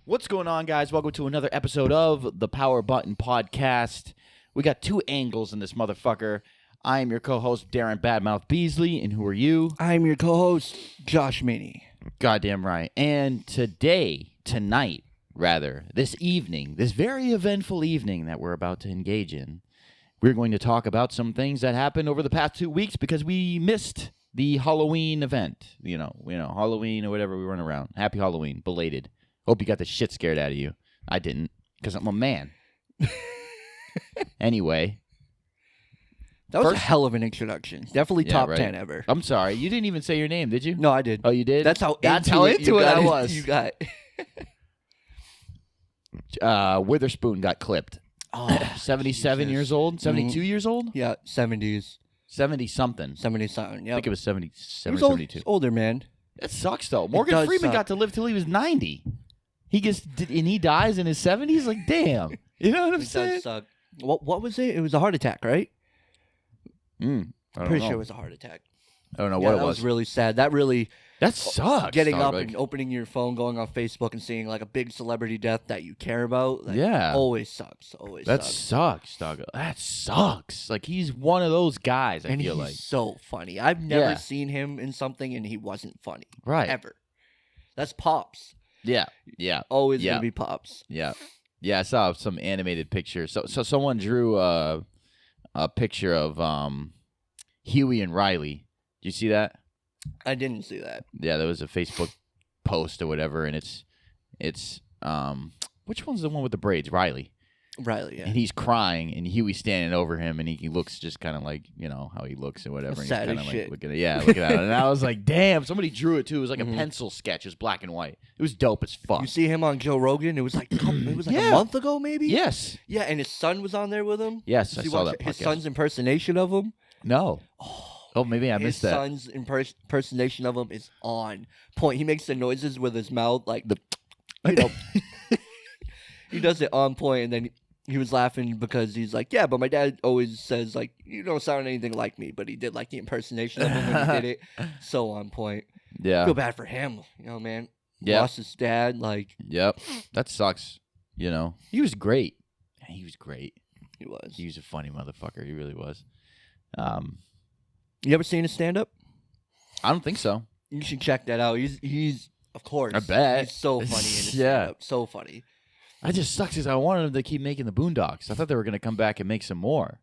What's going on, guys? Welcome to another episode of the Power Button Podcast. We got two angles in this motherfucker. I am your co-host, Darren Badmouth Beasley, and who are you? I'm your co-host, Josh Meany. Goddamn right. And tonight, this evening, this very eventful evening that we're about to engage in, we're going to talk about some things that happened over the past 2 weeks because we missed the Halloween event. You know, Halloween or whatever we run around. Happy Halloween, belated. Hope you got the shit scared out of you. I didn't, because I'm a man. Anyway. That was a hell of an introduction. Definitely top 10 ever. I'm sorry. You didn't even say your name, did you? No, I did. Oh, you did? That's how into it I was. You got Witherspoon got clipped. Oh, 77 Jesus. years old? 72 years old? Yeah, 70s. 70-something. 70-something, yeah. I think it was 77 he or was 72. older, man. That sucks, though. Morgan Freeman got to live till he was 90. And he dies in his 70s? Like, damn. You know what I'm saying? Does suck. What was it? It was a heart attack, right? I'm pretty sure it was a heart attack. I don't know what it was. That was really sad. That sucks. Getting up and opening your phone, going on Facebook and seeing like a big celebrity death that you care about. Always sucks. That sucks, dog. That sucks. Like, he's one of those guys, I feel like. He's so funny. I've never seen him in something and he wasn't funny. Right. Ever. That's Pops. Yeah. Always going to be Pops. Yeah. Yeah, I saw some animated pictures. So someone drew a picture of Huey and Riley. Did you see that? I didn't see that. Yeah, there was a Facebook post or whatever, and it's which one's the one with the braids? Riley, yeah. And he's crying, and Huey's standing over him, and he looks just kind of like, you know, how he looks or whatever. And sad he's as kind of shit. like looking at it. And I was like, damn, somebody drew it too. It was like a pencil sketch. It was black and white. It was dope as fuck. You see him on Joe Rogan? It was like a month ago, maybe? Yes. Yeah, and his son was on there with him. Yes, I saw that his podcast. son's impersonation of him. No. Oh, maybe I missed that. His son's impersonation of him is on point. He makes the noises with his mouth, like he does it on point, and then he was laughing because he's like, yeah, but my dad always says, like, you don't sound anything like me, but he did like the impersonation of him when he did it. So on point. Yeah. I feel bad for him, you know, man. Yep. Lost his dad, like. Yep. That sucks, you know. He was great. He was great. He was. He was a funny motherfucker. He really was. You ever seen his stand-up? I don't think so. You should check that out. He's of course. I bet. He's so funny in his stand-up. So funny. I just sucks because I wanted him to keep making the Boondocks. I thought they were going to come back and make some more.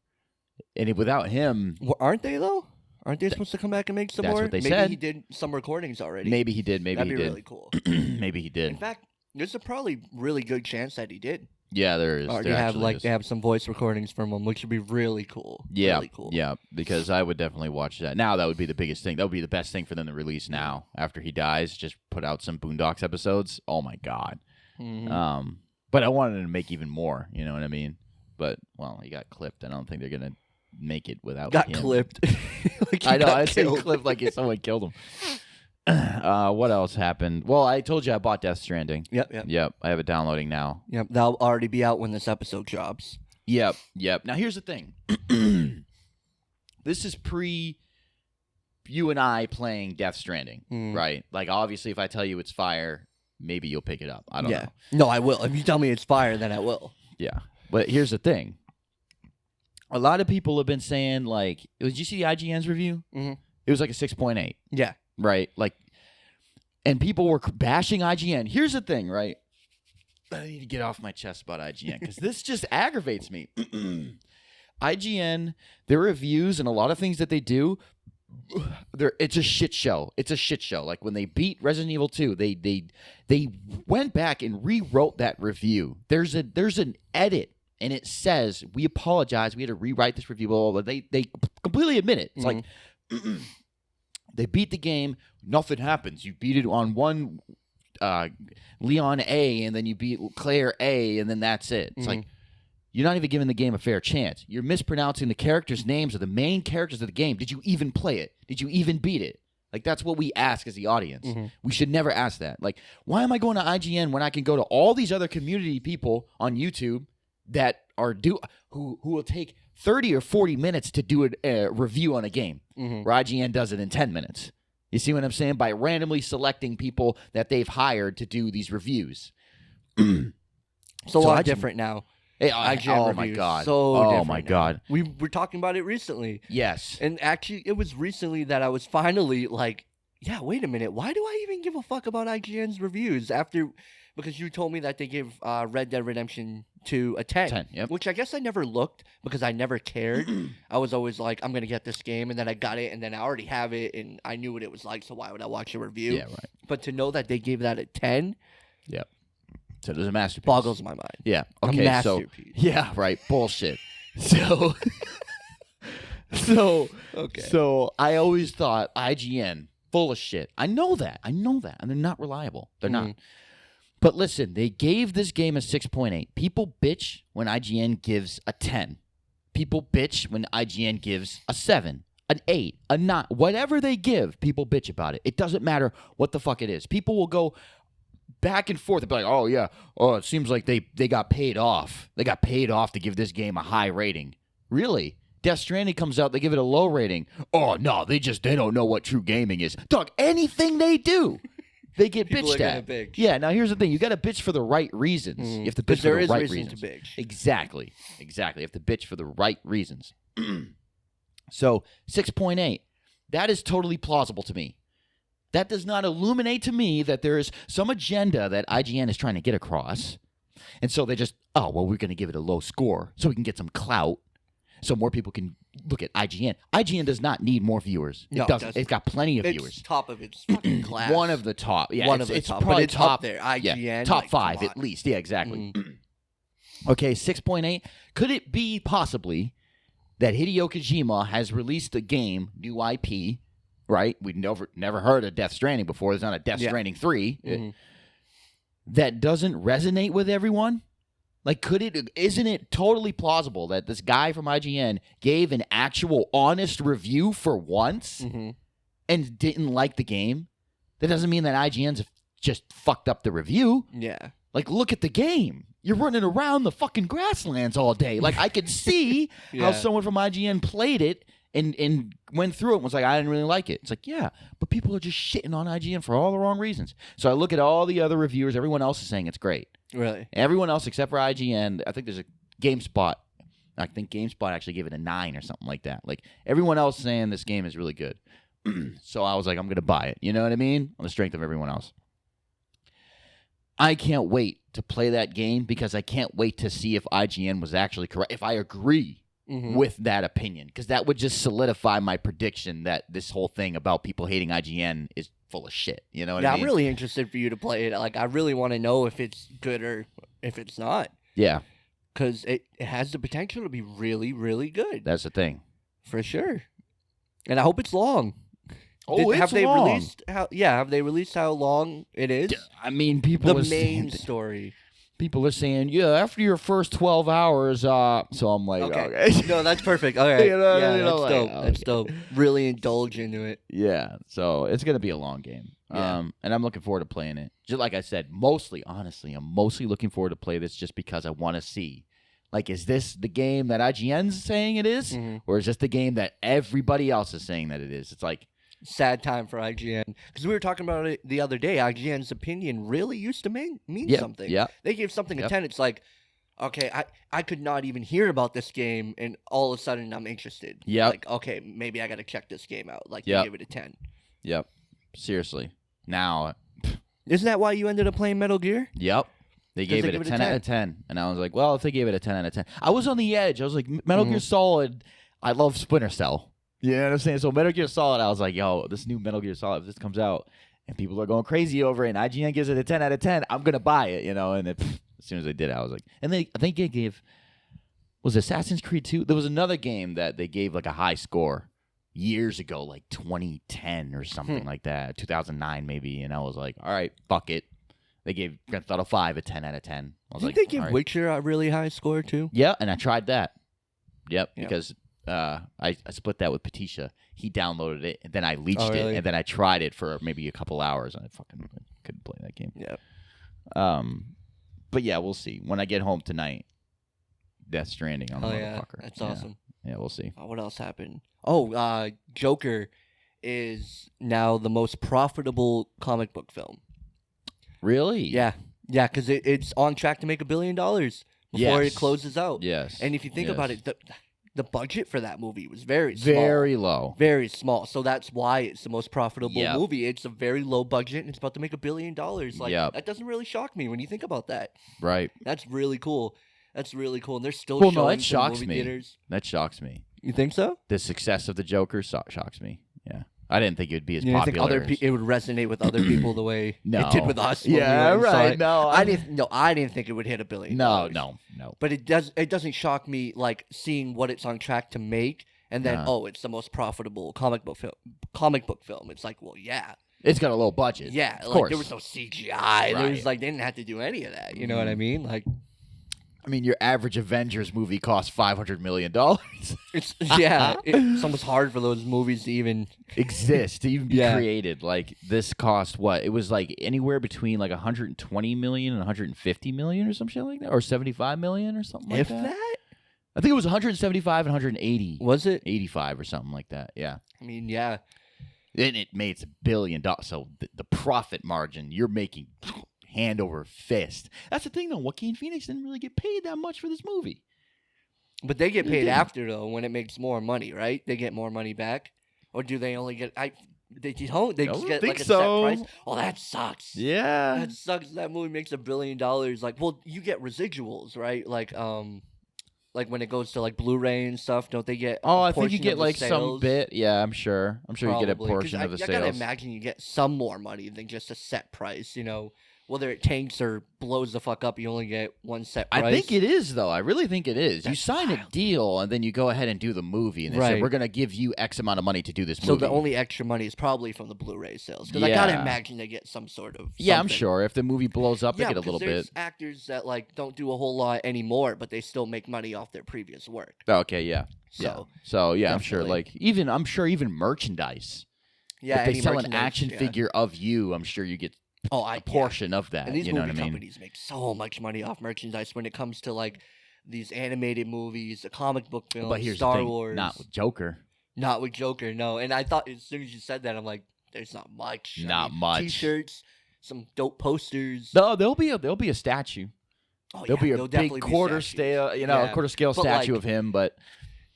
And without him... Well, aren't they, though? Aren't they supposed to come back and make some more? That's what they said. Maybe he did some recordings already. Maybe he did. That'd be really cool. Maybe he did. In fact, there's a probably really good chance that he did. Yeah, there is. Or they have some voice recordings from him, which would be really cool. Yeah, really cool. Yeah, because I would definitely watch that. Now that would be the biggest thing. That would be the best thing for them to release now after he dies. Just put out some Boondocks episodes. Oh my god. Mm-hmm. But I wanted to make even more. You know what I mean? But well, he got clipped. I don't think they're gonna make it without him. Clipped. I know. I say clipped like someone killed him. What else happened? Well, I told you I bought Death Stranding. Yep. I have it downloading now. Yep. That'll already be out when this episode drops. Yep. Now here's the thing. This is pre you and I playing Death Stranding, right? Like, obviously, if I tell you it's fire, maybe you'll pick it up. I don't know. No, I will. If you tell me it's fire, then I will. Yeah. But here's the thing. A lot of people have been saying, like, did you see IGN's review? Mm-hmm. It was like a 6.8. Yeah. Right? Like, and people were bashing IGN. Here's the thing, right? I need to get off my chest about IGN because this just aggravates me. IGN, their reviews and a lot of things that they do, it's a shit show. It's a shit show. Like when they beat Resident Evil 2, they went back and rewrote that review. There's an edit and it says, we apologize, we had to rewrite this review, blah, blah, blah. They completely admit it. It's like they beat the game, nothing happens. You beat it on one Leon A, and then you beat Claire A, and then that's it. It's like, you're not even giving the game a fair chance. You're mispronouncing the characters' names of the main characters of the game. Did you even play it? Did you even beat it? Like, that's what we ask as the audience. We should never ask that. Like, why am I going to IGN when I can go to all these other community people on YouTube that are who will take 30 or 40 minutes to do a review on a game, where IGN does it in 10 minutes? You see what I'm saying? By randomly selecting people that they've hired to do these reviews. It's a lot IGN different now. Hey, IGN oh my reviews, god! so oh different my now. god! We were talking about it recently. Yes. And actually, it was recently that I was finally like, yeah, wait a minute. Why do I even give a fuck about IGN's reviews because you told me that they gave Red Dead Redemption 2 a 10. 10, yep. Which I guess I never looked because I never cared. I was always like, I'm going to get this game, and then I got it, and then I already have it, and I knew what it was like, so why would I watch a review? Yeah, right. But to know that they gave that a 10 Yep. So it was a masterpiece. boggles my mind. Yeah. A Okay. masterpiece. Yeah. Right. Bullshit. So. Okay. So I always thought IGN full of shit. I know that, and they're not reliable. They're not. But listen, they gave this game a 6.8. People bitch when IGN gives a 10. People bitch when IGN gives a 7, an 8, a 9. Whatever they give, people bitch about it. It doesn't matter what the fuck it is. People will go back and forth and be like, oh, yeah, oh, it seems like they got paid off. They got paid off to give this game a high rating. Really? Death Stranding comes out, they give it a low rating. Oh, no, they don't know what true gaming is. Dog, anything they do, they get People bitched are at. gonna bitch. Yeah, now here's the thing. You got to bitch for the right reasons. You have to bitch Because for there the is right reason reasons. to bitch. Exactly. You have to bitch for the right reasons. So, 6.8. That is totally plausible to me. That does not illuminate to me that there is some agenda that IGN is trying to get across. And so they just, oh, well, we're going to give it a low score so we can get some clout so more people can look at IGN. IGN does not need more viewers. It No, it doesn't. doesn't. It's got plenty of It's viewers. top of its fucking class. One of the top. Yeah, One of the top. But probably it's top up there. IGN. Yeah, top like, 5 come at on. least. Yeah, exactly. Okay, 6.8. Could it be possibly that Hideo Kojima has released a game, new IP, right? We've never heard of Death Stranding before. There's not a Death Stranding 3 that doesn't resonate with everyone? Like, isn't it totally plausible that this guy from IGN gave an actual honest review for once and didn't like the game? That doesn't mean that IGN's just fucked up the review. Yeah. Like, look at the game. You're running around the fucking grasslands all day. Like, I could see how someone from IGN played it and went through it and was like, I didn't really like it. It's like, yeah, but people are just shitting on IGN for all the wrong reasons. So I look at all the other reviewers. Everyone else is saying it's great. Really? Everyone else except for IGN, I think there's a GameSpot. I think GameSpot actually gave it a 9 or something like that. Like, everyone else saying this game is really good. So I was like, I'm going to buy it. You know what I mean? On the strength of everyone else. I can't wait to play that game because I can't wait to see if IGN was actually correct. If I agree with that opinion, because that would just solidify my prediction that this whole thing about people hating IGN is full of shit. You know what I mean? I'm really interested for you to play it. Like, I really want to know if it's good or if it's not. Yeah. Because it has the potential to be really, really good. That's the thing. For sure. And I hope it's long. Oh, have it's they long. released have they released how long it is? I mean, people The are main saying, story. people are saying, yeah, after your first 12 hours, so I'm like, okay. No, that's perfect. All right. You know, yeah, you know, that's like, dope. okay. That's dope. Really indulge into it. Yeah, so it's going to be a long game. Yeah. And I'm looking forward to playing it. Just like I said, honestly, I'm mostly looking forward to play this just because I want to see. Like, is this the game that IGN's saying it is? Or is this the game that everybody else is saying that it is? It's like, Sad time for IGN. Because we were talking about it the other day. IGN's opinion really used to mean something. Yeah. They gave something a 10. It's like, okay, I could not even hear about this game, and all of a sudden I'm interested. Yeah. Like, okay, maybe I got to check this game out. Like, they Yep. give it a 10. Yep. Seriously. Now, Isn't that why you ended up playing Metal Gear? yep. They gave it a 10 out of 10. And I was like, well, if they gave it a 10 out of 10. I was on the edge. I was like, Metal Gear Solid, I love Splinter Cell. You know what I'm saying? So Metal Gear Solid, I was like, yo, this new Metal Gear Solid, if this comes out and people are going crazy over it and IGN gives it a 10 out of 10, I'm going to buy it, you know? And then, as soon as they did it, I was like, and I think they gave, was Assassin's Creed 2? There was another game that they gave like a high score years ago, like 2010 or something like that, 2009 maybe. And I was like, all right, fuck it. They gave Grand Theft Auto 5 a 10 out of 10. I was Didn't like, they give all right. Witcher a really high score, too? Yeah, and I tried that. Yep. Because I split that with Patisha. He downloaded it, and then I leached really? it, and then I tried it for maybe a couple hours, and I fucking couldn't play that game. Yeah. But yeah, we'll see. When I get home tonight, Death Stranding on the motherfucker. That's Yeah. awesome. Yeah, we'll see. What else happened? Oh, Joker is now the most profitable comic book film. Really? Yeah. Yeah, because it's on track to make $1 billion before it closes out. Yes. And if you think about it, the budget for that movie was very low. Very small. So that's why it's the most profitable Yep. movie. It's a very low budget and it's about to make $1 billion. Like Yep. that doesn't really shock me when you think about that. Right. That's really cool. That's really cool. And they're still Well, showing no, that some shocks movie me. theaters. That shocks me. You think so? The success of the Joker shocks me. Yeah. I didn't think it would be as You didn't think popular. it would resonate with other people the way No. it did with us? when we Yeah, went and saw right. it? No, I didn't. No, I didn't think it would hit $1 billion. No. But it does. It doesn't shock me like seeing what it's on track to make, and then it's the most profitable comic book film. It's like, well, yeah, It's got a low budget. yeah. of Like course. there was no CGI. There was Right. like they didn't have to do any of that. You know what I mean? Like I mean, your average Avengers movie costs $500 million. it's it's almost hard for those movies to even Exist to even be Yeah. created. Like this cost what? It was like anywhere between like 120 million and 150 million or some shit like that, or 75 million or something like if that. that I think it was 175 and 180, was it. 85 or something like that. Yeah, I mean, yeah. and it made $1 billion. So the profit margin you're making hand over fist. That's the thing though. Joaquin Phoenix didn't really get paid that much for this movie. But they get They paid didn't. after though when it makes more money, right? They get more money back, or do they only get? They don't. They I just don't get think like a so. set price. Oh, that sucks. Yeah, That sucks. That movie makes $1 billion. Like, well, you get residuals, right? Like when it goes to like Blu-ray and stuff, don't they get? Oh, a I think you portion get of the like some sales? bit. Yeah, I'm sure. I'm sure you get a Probably, 'cause portion of the I gotta sales. imagine you get some more money than just a set price. You know, whether it tanks or blows the fuck up, you only get one set price. I think it is though. I really think it is. You That's sign a wild. deal and then you go ahead and do the movie, and they say Right. we're going to give you X amount of money to do this So movie. the only extra money is probably from the Blu-ray sales, because I gotta Yeah. imagine they get some sort of. yeah, I'm something. sure if the movie blows up, they Yeah, get a because little there's bit. actors that like don't do a whole lot anymore, but they still make money off their previous work. Okay, yeah, So yeah. I'm sure. definitely. I'm sure even merchandise. yeah, if they any sell an merchandise, action yeah. figure of you, I'm sure you get a a portion of that. And these You know movie what I mean? companies make so much money off merchandise when it comes to like these animated movies, the comic book films, But here's Star the thing: Wars. not with Joker. Not with Joker, no. And I thought as soon as you said that, I'm like, there's not much. Not much. T-shirts, some dope posters. No, there'll be a statue. Oh, There'll be a there'll definitely big be quarter statues. scale, Yeah. quarter scale But, statue like, of him, but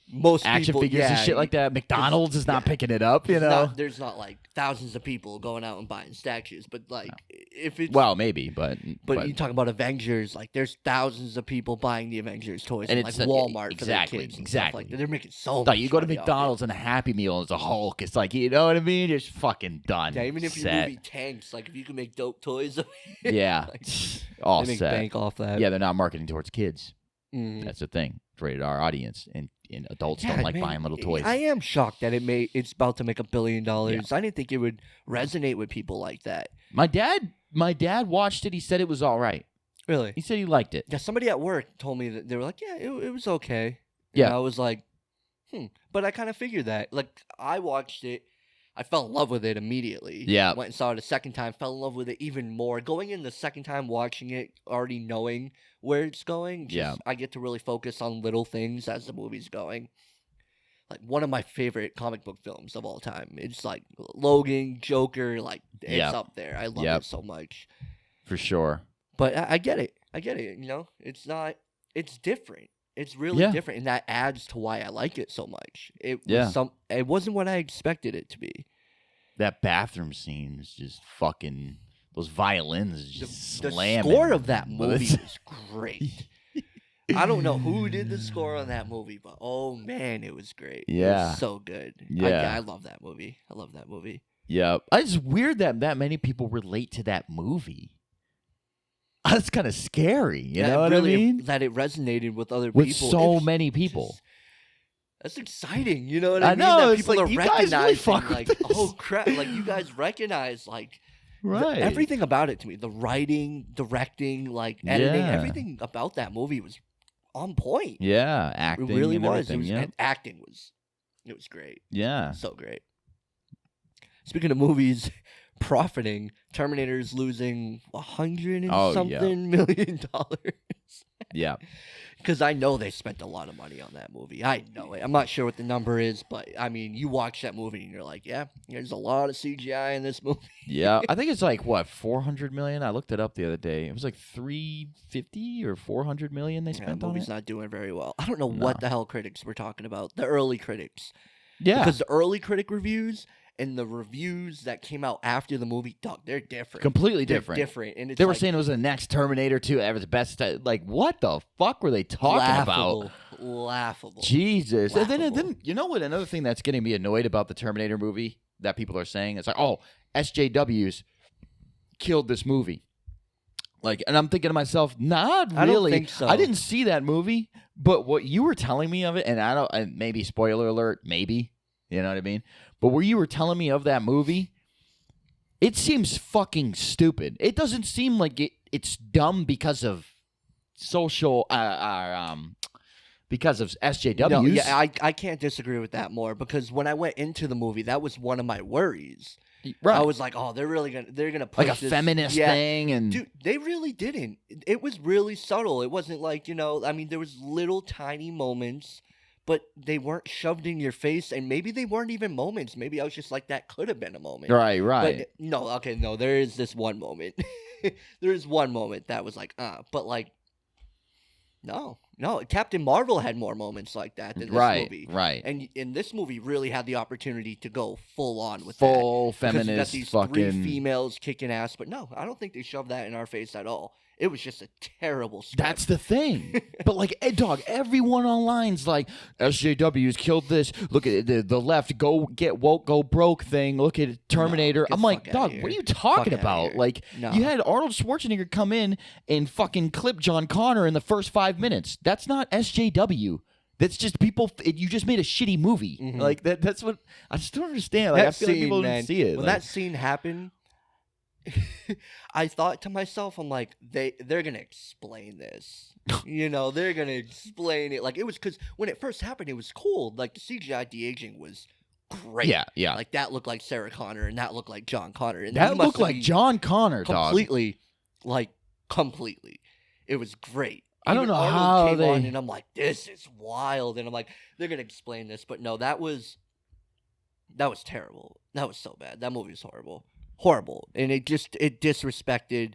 Most action people, figures and shit like that. McDonald's is not picking it up, you know. There's not like thousands of people going out and buying statues, but like if it's Well, maybe, but But you talk about Avengers, like there's thousands of people buying the Avengers toys And in like it's Walmart exactly, for their kids and stuff like exactly. that. They're making so much like you go to money off it. McDonald's and a Happy Meal is a Hulk. It's like, you know what I mean? It's fucking done. Yeah, even if your set. movie tanks, like if you can make dope toys, Yeah, like, all they make set. bank off that. Yeah, they're not marketing towards kids. Mhm. That's the thing. It's rated R audience, and adults Yeah, don't like man, buying little toys. I am shocked that it's about to make $1 billion. I didn't think it would resonate with people like that. My dad watched it. He said it was all right. Really? He said he liked it. Yeah, somebody at work told me that they were like, yeah, it was okay. Yeah. And I was like, But I kind of figured that. Like, I watched it. I fell in love with it immediately. Yeah. Went and saw it a second time. Fell in love with it even more. Going in the second time, watching it, already knowing where it's going. Yeah. I get to really focus on little things as the movie's going. Like, one of my favorite comic book films of all time. It's like Logan, Joker, like, it's Yep. up there. I love Yep. it so much. For sure. But I get it. I get it. You know, it's different. It's really Yeah. different, and that adds to why I like it so much. It Yeah. it wasn't what I expected it to be. That bathroom scene is just fucking. Those violins just The slamming. score of that But movie it's- was great. I don't know who did the score on that movie, but oh man, it was great. It Yeah. was so good. Yeah. I love that movie. I love that movie. Yeah, it's weird that many people relate to that movie. That's kind of scary. You know what I mean? That it resonated with other With people. so It's many people. just- that's exciting. You know what I I mean? know, That it's people like, are you guys really recognizing, fuck with like, this. oh crap, like you guys recognize, like, Right. everything about it to me, the writing, directing, like editing, Yeah. everything about that movie was on point. Yeah, It acting. really and was. everything, yeah. And acting was, it was great. Yeah. So great. Speaking of movies profiting, Terminator's losing $100 and Oh, yeah. something million. Yeah. Because I know they spent a lot of money on that movie. I know it. I'm not sure what the number is, but I mean, you watch that movie and you're like, yeah, there's a lot of CGI in this movie. Yeah, I think it's like what, 400 million. I looked it up the other day. It was like 350 or 400 million they spent the on movie's it. not doing very well. I don't know No. what the hell critics were talking about. The early critics. Yeah, Because the early critic reviews and the reviews that came out after the movie, dog, they're different. completely They're different. different. And it's They were like saying it was the next Terminator 2 ever, the best. Like, what the fuck were they talking about? Laughable. Jesus. And then, Laughable. you know what? Another thing that's getting me annoyed about the Terminator movie that people are saying is like, oh, SJWs killed this movie. Like, and I'm thinking to myself, not really. I don't think so. I didn't see that movie, but what you were telling me of it, and and maybe spoiler alert, maybe, you know what I mean? But what you were telling me of that movie, it seems fucking stupid. It doesn't seem like it's dumb because of social, because of SJWs. No, yeah, I can't disagree with that more because when I went into the movie, that was one of my worries. Right. I was like, oh, they're gonna push Like a this. feminist thing, and Dude, they really didn't. It was really subtle. It wasn't like, I mean, there was little tiny moments, but they weren't shoved in your face, and maybe they weren't even moments. Maybe I was just like, that could have been a moment. right. But no, there is this one moment. There is one moment that was like, but like, no, Captain Marvel had more moments like that than this movie. Right. And in this movie, really had the opportunity to go full on with Full that. Because you got feminist these fucking. three females kicking ass, but no, I don't think they shoved that in our face at all. It was just a terrible script. That's the thing. But like, dog, everyone online's like, SJWs killed this. Look at the left, go get woke, go broke thing. Look at Terminator. get I'm like, the fuck outta dog, what are here. you talking Fuck outta about? here. Like, No. you had Arnold Schwarzenegger come in and fucking clip John Connor in the first 5 minutes. That's not SJW. That's just people. You just made a shitty movie. Mhm. Like that's what I just don't understand. Like, I feel like people man, didn't see it. When Like, that scene happened, I thought to myself, I'm like, they're gonna explain this. They're gonna explain it. Like, it was because when it first happened, it was cool. Like, the CGI de-aging was great. yeah. Like, that looked like Sarah Connor, and that looked like John Connor. And That he must looked have like been John Connor, dog. completely. It was great. I don't Even know Arnold how came they. on, and I'm like, this is wild. And I'm like, they're gonna explain this, but no, that was terrible. That was so bad. That movie was horrible, and it disrespected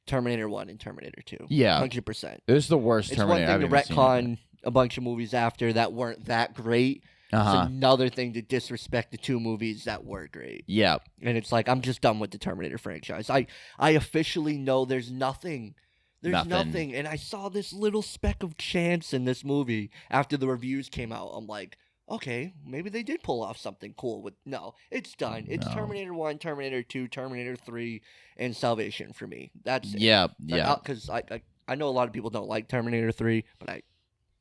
Terminator 1 and Terminator 2. Yeah. 100%. It was the worst It's Terminator. one I've thing to even seen. retcon a bunch of movies after that weren't that great. Uh-huh. It's another thing to disrespect the two movies that were great. Yeah. And it's like, I'm just done with the Terminator franchise. I officially know there's nothing. There's nothing. And I saw this little speck of chance in this movie after the reviews came out. I'm like, okay, maybe they did pull off something cool with. No, it's done. It's No. Terminator 1, Terminator 2, Terminator 3, and Salvation for me. That's it. Yeah. Because I know a lot of people don't like Terminator 3, but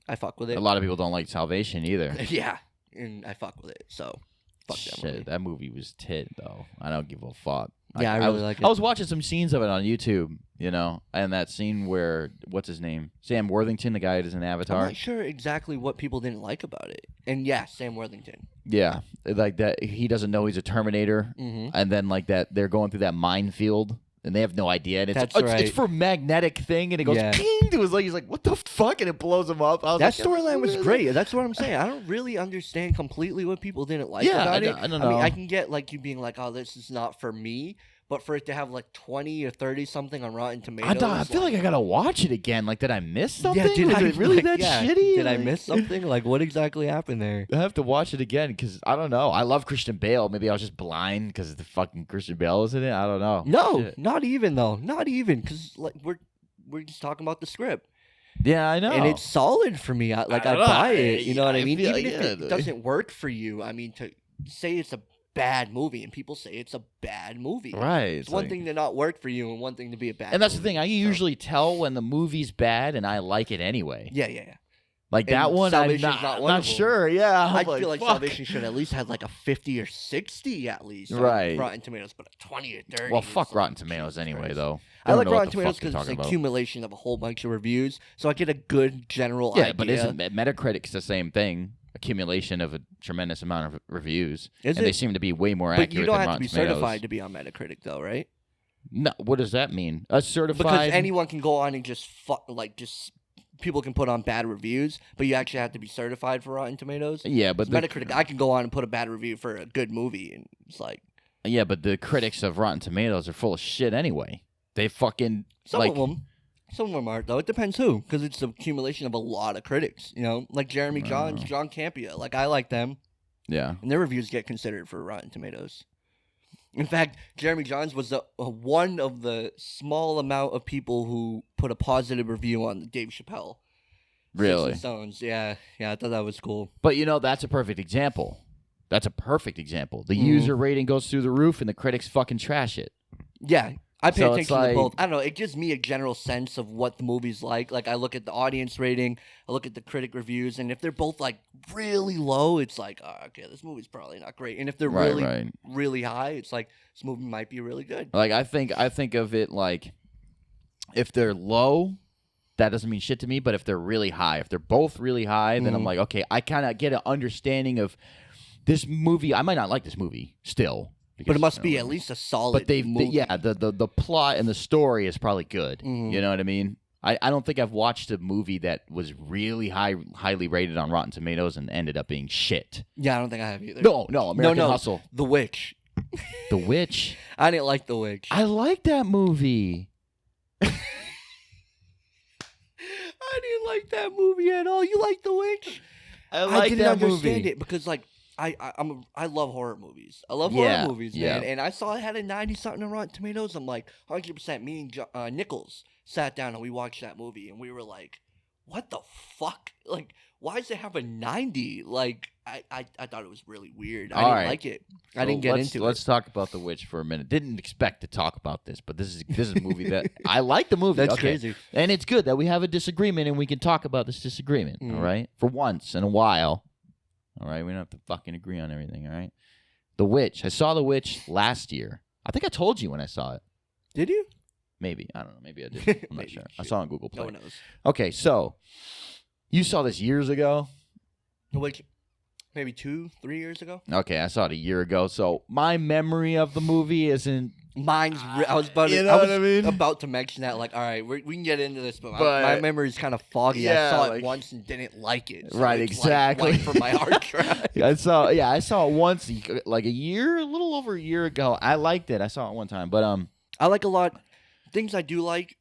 I fuck with it. A lot of people don't like Salvation either. Yeah, and I fuck with it. So, fuck that movie. Shit, that movie was tit though. I don't give a fuck. Yeah, I really like it. I was watching some scenes of it on YouTube, and that scene where what's his name, Sam Worthington, the guy that is an I'm Avatar. not sure exactly what people didn't like about it. And yeah, Sam Worthington. Yeah, like that. He doesn't know he's a Terminator, Mm-hmm. and then like that, they're going through that minefield. And they have no idea. And That's it's right. for magnetic thing, and it goes Yeah. ping to his leg. He's like, "What the fuck?" And it blows him up. I was That like, storyline was "What is great. it?" That's what I'm saying. I don't really understand completely what people didn't like Yeah, about it. I don't mean, know. I can get like you being like, "Oh, this is not for me," but for it to have like 20 or 30 something on Rotten Tomatoes, I feel like I gotta watch it again. Like, did I miss something? did Was I it really like, that yeah, shitty? Did I Like- miss something? Like, what exactly happened there? I have to watch it again because I don't know. I love Christian Bale. Maybe I was just blind because the fucking Christian Bale is in it. I don't know. No, Shit. not even though. Not even because like we're just talking about the script. Yeah, I know. And it's solid for me. I don't know. buy it. You know what I I mean? feel Even like, if yeah, it doesn't work for you, I mean, to say it's a bad movie and people say it's a bad movie. right. It's one thing to not work for you and one thing to be a bad and that's the movie. thing. I usually tell when the movie's bad, and I like it anyway. Yeah. Like And that one, I'm Salvation's not, not one not of them. sure. Yeah, I I'm feel like fuck. Salvation should at least have like a 50 or 60 at least on Right. Rotten Tomatoes, but a 20 or 30. Well, is fuck like, Rotten Tomatoes Jesus anyway, Christ. though. I don't like know what Rotten the Tomatoes fuck they're because it's an talking about. accumulation of a whole bunch of reviews, so I get a good general Yeah, idea. but isn't Metacritic's the same thing? Accumulation of a tremendous amount of reviews, Is and they it? seem to be way more But accurate you don't than have to Rotten be Tomatoes. certified to be on Metacritic, though, right? No, what does that mean? A certified? Because anyone can go on and just people can put on bad reviews, but you actually have to be certified for Rotten Tomatoes. Yeah, but Metacritic, I can go on and put a bad review for a good movie, and it's like. Yeah, but the critics of Rotten Tomatoes are full of shit anyway. They fucking Some of them aren't though. It depends who, because it's the accumulation of a lot of critics. Like Jeremy Jahns, John Campea. Like I like them. Yeah, and their reviews get considered for Rotten Tomatoes. In fact, Jeremy Jahns was one of the small amount of people who put a positive review on Dave Chappelle. Really? Sticks and Stones. Yeah, I thought that was cool. But that's a perfect example. That's a perfect example. The user rating goes through the roof, and the critics fucking trash it. Yeah, I pay attention to both. I don't know. It gives me a general sense of what the movie's like. Like, I look at the audience rating, I look at the critic reviews, and if they're both, like, really low, it's like, oh, okay, this movie's probably not great. And if they're really high, it's like, this movie might be really good. Like, I think of it like, if they're low, that doesn't mean shit to me, but if they're really high, if they're both really high, then I'm like, okay, I kind of get an understanding of this movie. I might not like this movie still. Because, but it must be at least a solid movie. The plot and the story is probably good. You know what I mean? I don't think I've watched a movie that was really highly rated on Rotten Tomatoes and ended up being shit. Yeah, I don't think I have either. No, American Hustle. The Witch. The Witch? I didn't like The Witch. I like that movie. I didn't like that movie at all. You like The Witch? I didn't understand it because, like, I love horror movies. I love horror movies, man. And I saw it had a 90-something on Rotten Tomatoes. I'm like, 100%. Me and Nichols sat down and we watched that movie, and we were like, what the fuck? Like, why does it have a 90? Like, I thought it was really weird. I didn't like it. I didn't get into it. Let's talk about The Witch for a minute. Didn't expect to talk about this, but this is a movie that I like the movie. That's crazy. And it's good that we have a disagreement and we can talk about this disagreement, all right? For once in a while. All right, we don't have to fucking agree on everything, all right? The Witch. I saw The Witch last year. I think I told you when I saw it. Did you? Maybe. I don't know. Maybe I did. I'm not sure. I saw it on Google Play. No one knows. Okay, so you saw this years ago? The Witch, maybe 2-3 years ago? Okay, I saw it a year ago. So my memory of the movie isn't... Mine's... I was about to mention that. Like, all right, we can get into this, but my memory's kind of foggy. Yeah, I saw it once and didn't like it. So right, it's exactly. Like for my hard drive. I saw it once, like a little over a year ago. I liked it. I saw it one time, but I like a lot. Things I do like,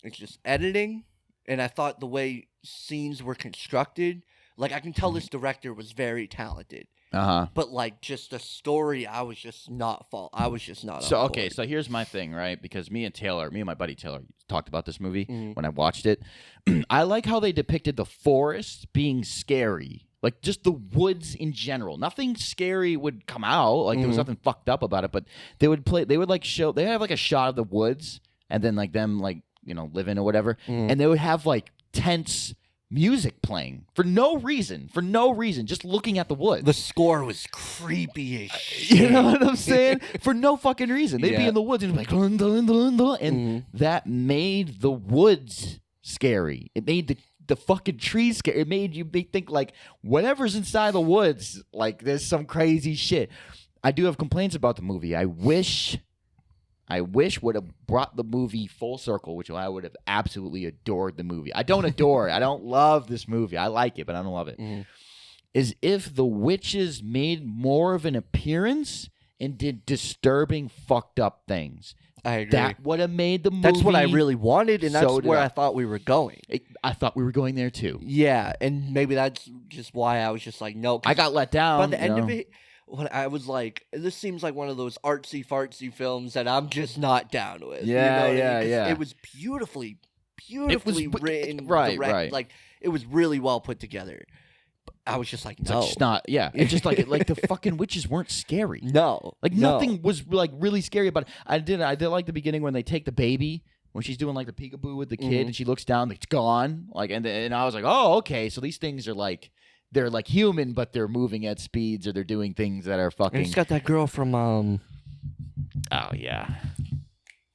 it's just editing, and I thought the way scenes were constructed, like I can tell this director was very talented. But like just the story, I was just not So on board. So here's my thing, right? Because me and my buddy Taylor talked about this movie when I watched it. I like how they depicted the forest being scary. Like just the woods in general. Nothing scary would come out. Like there was nothing fucked up about it, but they would have like a shot of the woods and then like them like, living or whatever. And they would have like tense music playing for no reason, just looking at the woods. The score was creepy as shit. You know what I'm saying? For no fucking reason. They'd be in the woods and be like, dun, dun, dun, dun, and that made the woods scary. It made the fucking trees scary. It made you think like whatever's inside the woods, like there's some crazy shit. I do have complaints about the movie. I wish would have brought the movie full circle, which I would have absolutely adored the movie. I don't adore it. I don't love this movie. I like it, but I don't love it. Is if the witches made more of an appearance and did disturbing, fucked up things. I agree. That would have made the movie. That's what I really wanted, and that's where I thought we were going. I thought we were going there too. Yeah, and maybe that's just why I was just like, no. I got let down. By the end of it, when I was like, this seems like one of those artsy-fartsy films that I'm just not down with. Yeah, yeah. It was beautifully written. Right. Like, it was really well put together. I was just like, no. It's not, yeah. It's just like the fucking witches weren't scary. No. Like, nothing was, like, really scary about it. I did like the beginning when they take the baby, when she's doing, like, the peekaboo with the kid, and she looks down, like, it's gone. Like, and I was like, oh, okay, so these things are, like, they're, like, human, but they're moving at speeds, or they're doing things that are fucking... And it's got that girl from, Oh, yeah.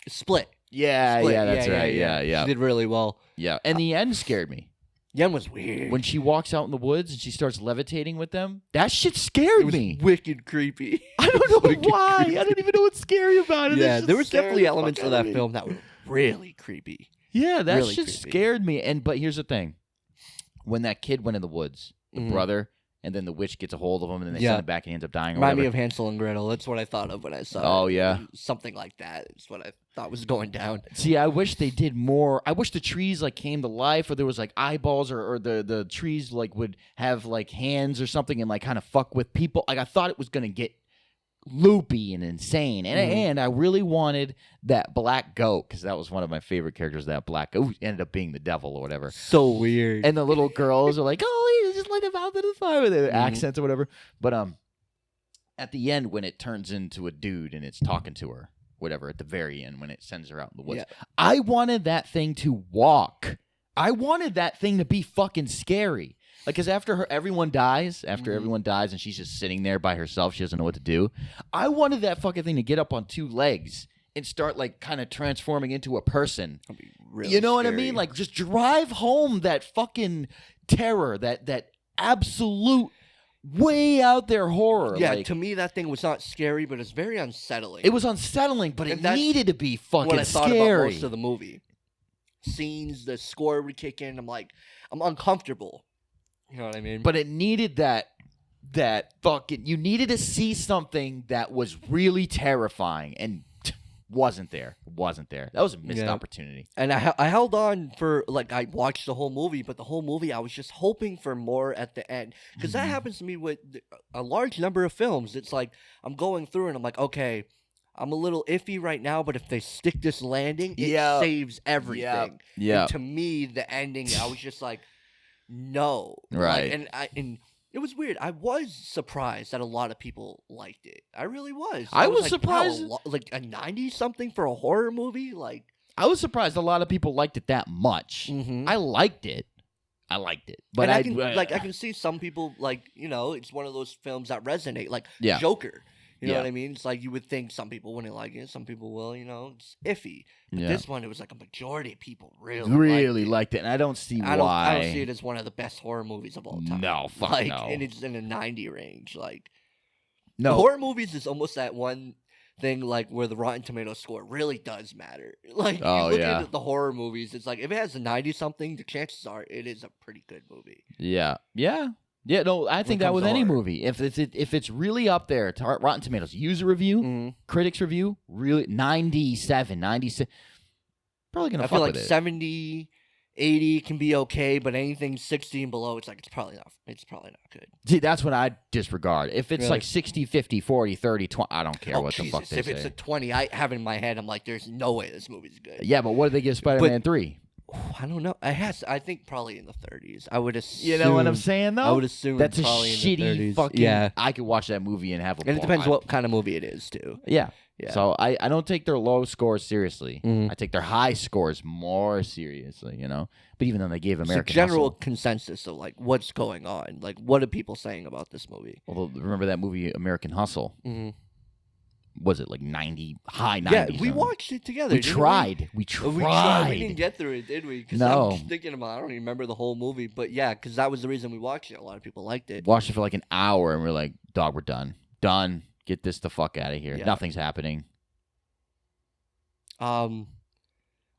Split. Yeah, that's right. Yeah. She did really well. Yeah, and the end scared me. The end was weird. When she walks out in the woods and she starts levitating with them, that shit scared me. It was wicked creepy. I don't know why. I don't even know what's scary about it. Yeah, there was definitely elements of that film that were really creepy. Yeah, that shit scared me. But here's the thing. when that kid went in the woods, the brother, and then the witch gets a hold of him, and then they send him back, and he ends up dying. Remind me of Hansel and Gretel. That's what I thought of when I saw it. Oh yeah, something like that is what I thought was going down. See, I wish they did more. I wish the trees like came to life, or there was like eyeballs, or the trees like would have like hands or something, and like kind of fuck with people. Like I thought it was gonna get loopy and insane, and I really wanted that black goat, because that was one of my favorite characters. That black goat ended up being the devil or whatever. So weird. And the little girls are like, "Oh, he's just let him out to the fire," with their accents or whatever. But at the end, when it turns into a dude and it's talking to her, whatever, at the very end when it sends her out in the woods, I wanted that thing to walk. I wanted that thing to be fucking scary. Like, because after everyone dies, and she's just sitting there by herself, she doesn't know what to do. I wanted that fucking thing to get up on two legs and start, like, kind of transforming into a person. That'd be really you know scary. what I mean? Like, just drive home that fucking terror, that absolute way out there horror. Yeah, like, to me, that thing was not scary, but it's very unsettling. it was unsettling, but it needed to be fucking what I thought scary. about most of the movie. Scenes, the score would kick in. I'm uncomfortable. You know what I mean? But it needed that fucking. You needed to see something that was really terrifying, and wasn't there. That was a missed opportunity. And I held on for, like, I watched the whole movie, but the whole movie I was just hoping for more at the end, because that happens to me with a large number of films. It's like I'm going through and I'm like, okay, I'm a little iffy right now, but if they stick this landing, it saves everything. Yeah. And to me, the ending, I was just like, no. Right. Like, and it was weird. I was surprised that a lot of people liked it. I really was. I was like, surprised. wow, like a 90-something for a horror movie? Like, I was surprised a lot of people liked it that much. I liked it. But I can see some people, like, you know, it's one of those films that resonate, like Joker. You know what I mean? It's like you would think some people wouldn't like it, some people will. You know, it's iffy. But this one, it was like a majority of people really liked it, and I don't see why. I don't see it as one of the best horror movies of all time. No, fuck like, no. And it's in the 90 range. Like, no, horror movies is almost that one thing, like, where the Rotten Tomatoes score really does matter. Like, you look at the horror movies, it's like if it has a 90-something, the chances are it is a pretty good movie. Yeah, no, I think that with any movie, if it's really up there, Rotten Tomatoes, user review, critics review, really 97, 96, probably gonna. I feel like 70, 80 can be okay, but anything 60 and below, it's like it's probably not good. See, that's what I disregard. If it's like 60, 50, 40, 30, 20, I don't care what the fuck they say. If it's a 20, I have in my head, I'm like, there's no way this movie's good. Yeah, but what did they give Spider-Man 3? I don't know. I think probably in the 30s. I would assume. You know what I'm saying, though? I would assume that's probably a shitty fucking. Yeah. I could watch that movie and have a. And it depends what kind of movie it is, too. Yeah. So I don't take their low scores seriously. I take their high scores more seriously, you know? But even though they gave American general consensus of, like, what's going on. Like, what are people saying about this movie? Well, remember that movie American Hustle? Was it like 90, high 90s? Yeah, we watched it together. We tried. We didn't get through it, did we? Because no. I'm just thinking about, I don't even remember the whole movie. But yeah, because that was the reason we watched it. A lot of people liked it. Watched it for like an hour and we're like, dog, we're done. Done. Get this the fuck out of here. Yeah. Nothing's happening. You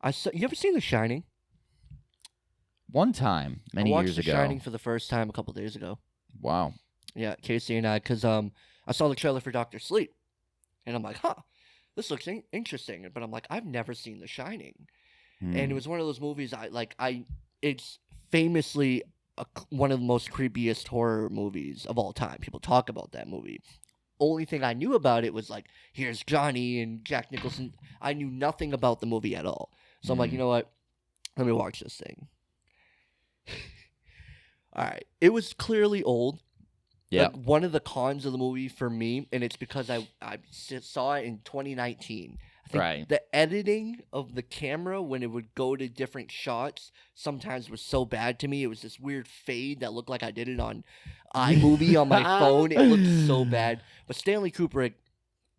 ever seen The Shining? One time, many years ago. I watched The Shining for the first time a couple days ago. Wow. Yeah, Casey and I, because I saw the trailer for Dr. Sleep. And I'm like, this looks interesting. But I'm like, I've never seen The Shining. And it was one of those movies it's famously one of the most creepiest horror movies of all time. People talk about that movie. Only thing I knew about it was, like, here's Johnny and Jack Nicholson. I knew nothing about the movie at all. So I'm like, you know what? Let me watch this thing. All right. It was clearly old. Yeah. Like, one of the cons of the movie for me, and it's because I saw it in 2019. I think the editing of the camera when it would go to different shots sometimes was so bad to me. It was this weird fade that looked like I did it on iMovie on my phone. It looked so bad. But Stanley Kubrick,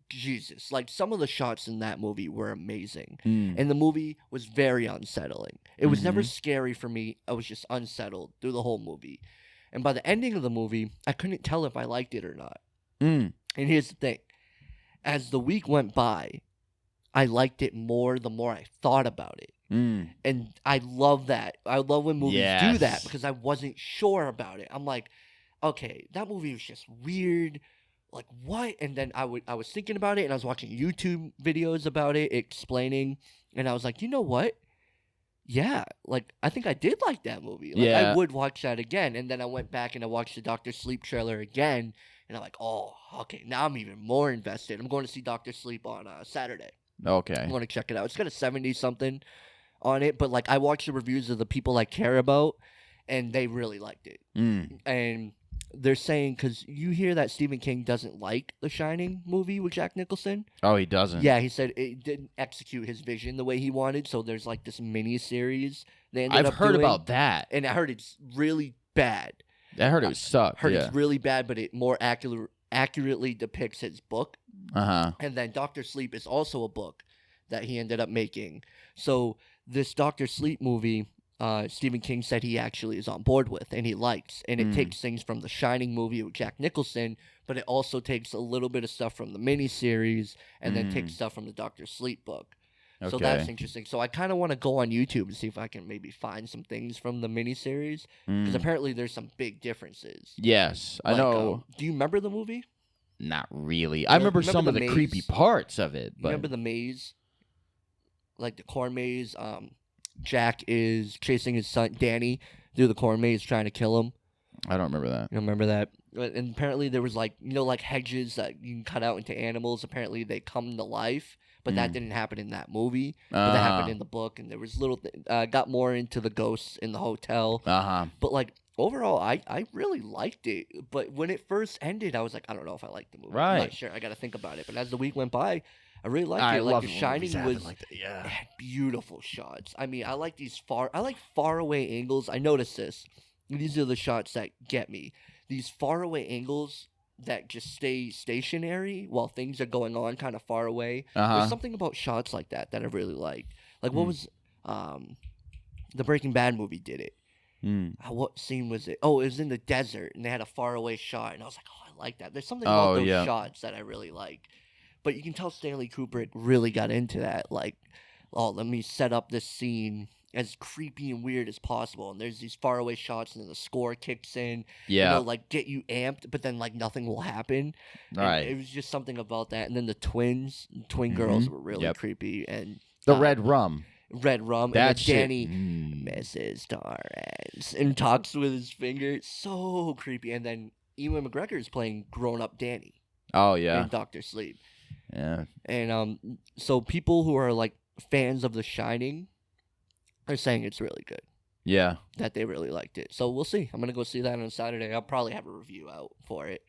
Jesus, like, some of the shots in that movie were amazing. And the movie was very unsettling. It was never scary for me. I was just unsettled through the whole movie. And by the ending of the movie, I couldn't tell if I liked it or not. And here's the thing. As the week went by, I liked it more the more I thought about it. And I love that. I love when movies do that Yes. because I wasn't sure about it. I'm like, okay, that movie was just weird. Like what? And then I was thinking about it, and I was watching YouTube videos about it, explaining, and I was like, you know what? Yeah, like I think I did like that movie. Like I Yeah. would watch that again. And then I went back and I watched the Doctor Sleep trailer again, and I'm like, oh, okay, now I'm even more invested. I'm going to see Doctor Sleep on Saturday. Okay. I'm going to check it out. It's got a 70 something on it, but like I watched the reviews of the people I care about, and they really liked it. And they're saying, because you hear that Stephen King doesn't like the Shining movie with Jack Nicholson. Oh, he doesn't. Yeah, he said it didn't execute his vision the way he wanted. So there's like this mini series they ended up I've heard doing, about that. and I heard it's really bad. I heard it sucked. Heard Yeah. it's really bad, but it more accurately depicts his book. And then Doctor Sleep is also a book that he ended up making. So this Doctor Sleep movie, Stephen King said he actually is on board with and he likes. And it takes things from the Shining movie with Jack Nicholson, but it also takes a little bit of stuff from the miniseries and then takes stuff from the Doctor Sleep book. So that's interesting. So I kind of want to go on YouTube and see if I can maybe find some things from the miniseries, because apparently there's some big differences. Yes, I Like, know. do you remember the movie? Not really. I remember remember some of the the maze? creepy parts of it. You But remember the maze? Like the corn maze? Jack is chasing his son Danny through the corn maze trying to kill him. I don't remember that. You remember that? And apparently there was like, like hedges that you can cut out into animals. Apparently they come to life, but that didn't happen in that movie. But that happened in the book, and there was little got more into the ghosts in the hotel. But like overall, I really liked it. But when it first ended, I was like, I don't know if I liked the movie. I'm not Right. sure. I got to think about it. But as the week went by, I really liked I it. Like love The movies Shining that happen was like that. it Yeah. had beautiful shots. I mean, I like far away angles. I noticed this. These are the shots that get me. These far away angles that just stay stationary while things are going on kind of far away. There's something about shots like that that I really like. Like what was the Breaking Bad movie did it. What scene was it? Oh, it was in the desert, and they had a far away shot, and I was like, oh, I like that. There's something about those shots that I really like. But you can tell Stanley Kubrick really got into that. Like, oh, let me set up this scene as creepy and weird as possible. And there's these faraway shots, and then the score kicks in. Yeah. Like get you amped, but then like nothing will happen. Right. And it was just something about that. And then the twin girls were really creepy. And The red rum. Red rum. That and shit. Danny Mrs. Torrance and talks with his finger. It's so creepy. And then Ewan McGregor is playing grown up Danny. Oh yeah. In Doctor Sleep. Yeah. And so people who are like fans of The Shining are saying it's really good. Yeah. That they really liked it. So we'll see. I'm gonna go see that on Saturday. I'll probably have a review out for it.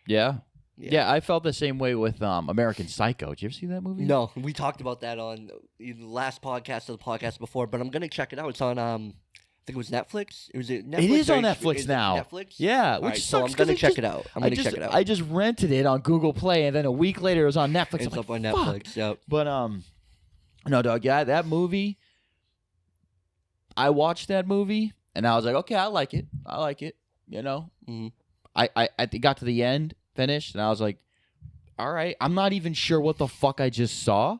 Yeah. Yeah, I felt the same way with American Psycho. Did you ever see that movie? No, we talked about that on the last podcast or the podcast before, but I'm gonna check it out. It's on I think it was Netflix. It is on Netflix now. Netflix? Yeah, All which right, sucks. so I'm gonna 'cause check it out. I just rented it on Google Play, and then a week later it was on Netflix. It's I'm up on like, fuck. Netflix. Yep. But no, dog. Yeah, that movie. I watched that movie, and I was like, okay, I like it. You know. I got to the end, finished, and I was like, all right. I'm not even sure what the fuck I just saw,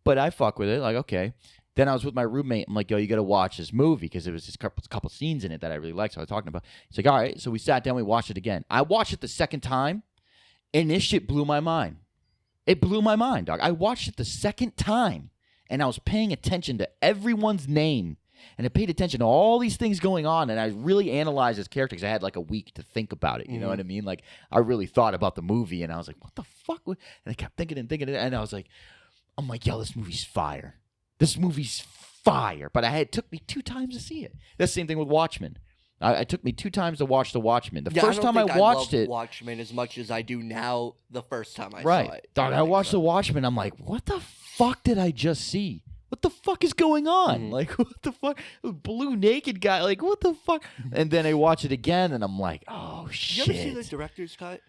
but I fuck with it. Like, okay. Then I was with my roommate. I'm like, yo, you got to watch this movie because it was just a couple scenes in it that I really liked. So I was talking about. He's like, all right. So we sat down. We watched it again. I watched it the second time, and this shit blew my mind. It blew my mind, dog. I watched it the second time, and I was paying attention to everyone's name, and I paid attention to all these things going on, and I really analyzed his character because I had like a week to think about it. You know what I mean? Like, I really thought about the movie, and I was like, what the fuck? And I kept thinking, and I was like, I'm like, yo, this movie's fire. This movie's fire. But it took me 2 times to see it. That's the same thing with Watchmen. It took me 2 times to watch The Watchmen. The first time I watched it, Watchmen as much as I do now. The first time I saw it, dog. I watched The Watchmen. I'm like, what the fuck did I just see? What the fuck is going on? Like, what the fuck? Blue naked guy. Like, what the fuck? And then I watch it again, and I'm like, oh shit. Did you ever see the director's cut?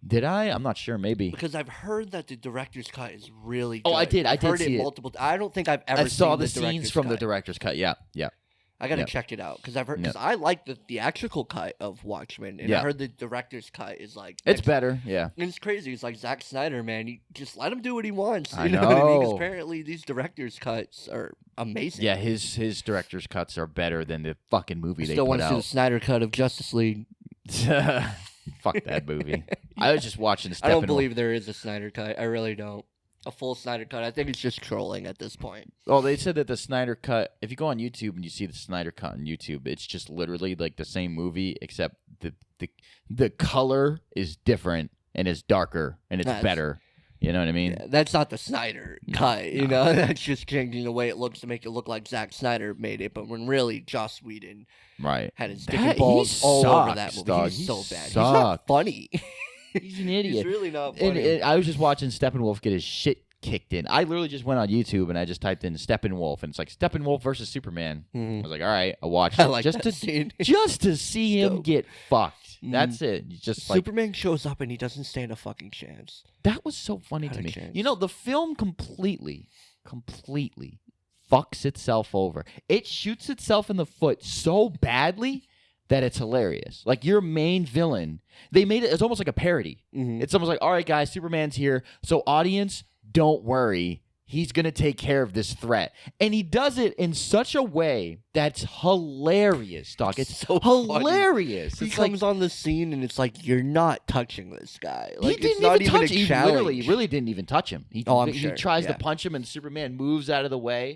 Did I? I'm not sure. Maybe because I've heard that the director's cut is really good. Oh, I did. I did heard see it multiple. I don't think I've ever. I saw seen the scenes from the director's cut. Yeah. I gotta Yep. check it out because I've heard Yep. because I like the theatrical cut of Watchmen, and I Yeah. heard the director's cut is like It's better. Yeah. And it's crazy. It's like Zack Snyder, man. You just let him do what he wants. You I know what I mean? 'Cause know. apparently these director's cuts are amazing. Yeah, his director's cuts are better than the fucking movie I they still put want to see the out. Snyder cut of Justice League. Fuck that movie. I was just watching I don't Steppenwolf. believe there is a Snyder cut. I really don't. A full Snyder cut. I think it's just trolling at this point. Oh, they said that the Snyder cut. If you go on YouTube and you see the Snyder cut on YouTube, it's just literally like the same movie, except the color is different and it's darker and it's better. You know what I mean? Yeah, that's not the Snyder cut. You know, that's just changing the way it looks to make it look like Zack Snyder made it. But when really Joss Whedon Right. had his dick and balls all over that movie, dog. he's so bad. He's Sucks. not funny. He's an idiot. He's really not funny. And I was just watching Steppenwolf get his shit kicked in. I literally just went on YouTube and I just typed in Steppenwolf, and it's like Steppenwolf versus Superman. I was like, all right, I watched it I like just that to scene. just to see him Dope. get fucked. That's it. Just like Superman shows up and he doesn't stand a fucking chance. that was so funny Not to a me. chance. You know, the film completely fucks itself over. It shoots itself in the foot so badly that it's hilarious. Like your main villain, they made it. It's almost like a parody. It's almost like, all right, guys, Superman's here, so audience, don't worry. He's going to take care of this threat. And he does it in such a way that's hilarious, dog. It's So funny. hilarious. He It's comes on the scene and it's like, you're not touching this guy. he Like, didn't it's not even touch a him. challenge. He really didn't even touch him. He sure, tries yeah. to punch him, and Superman moves out of the way.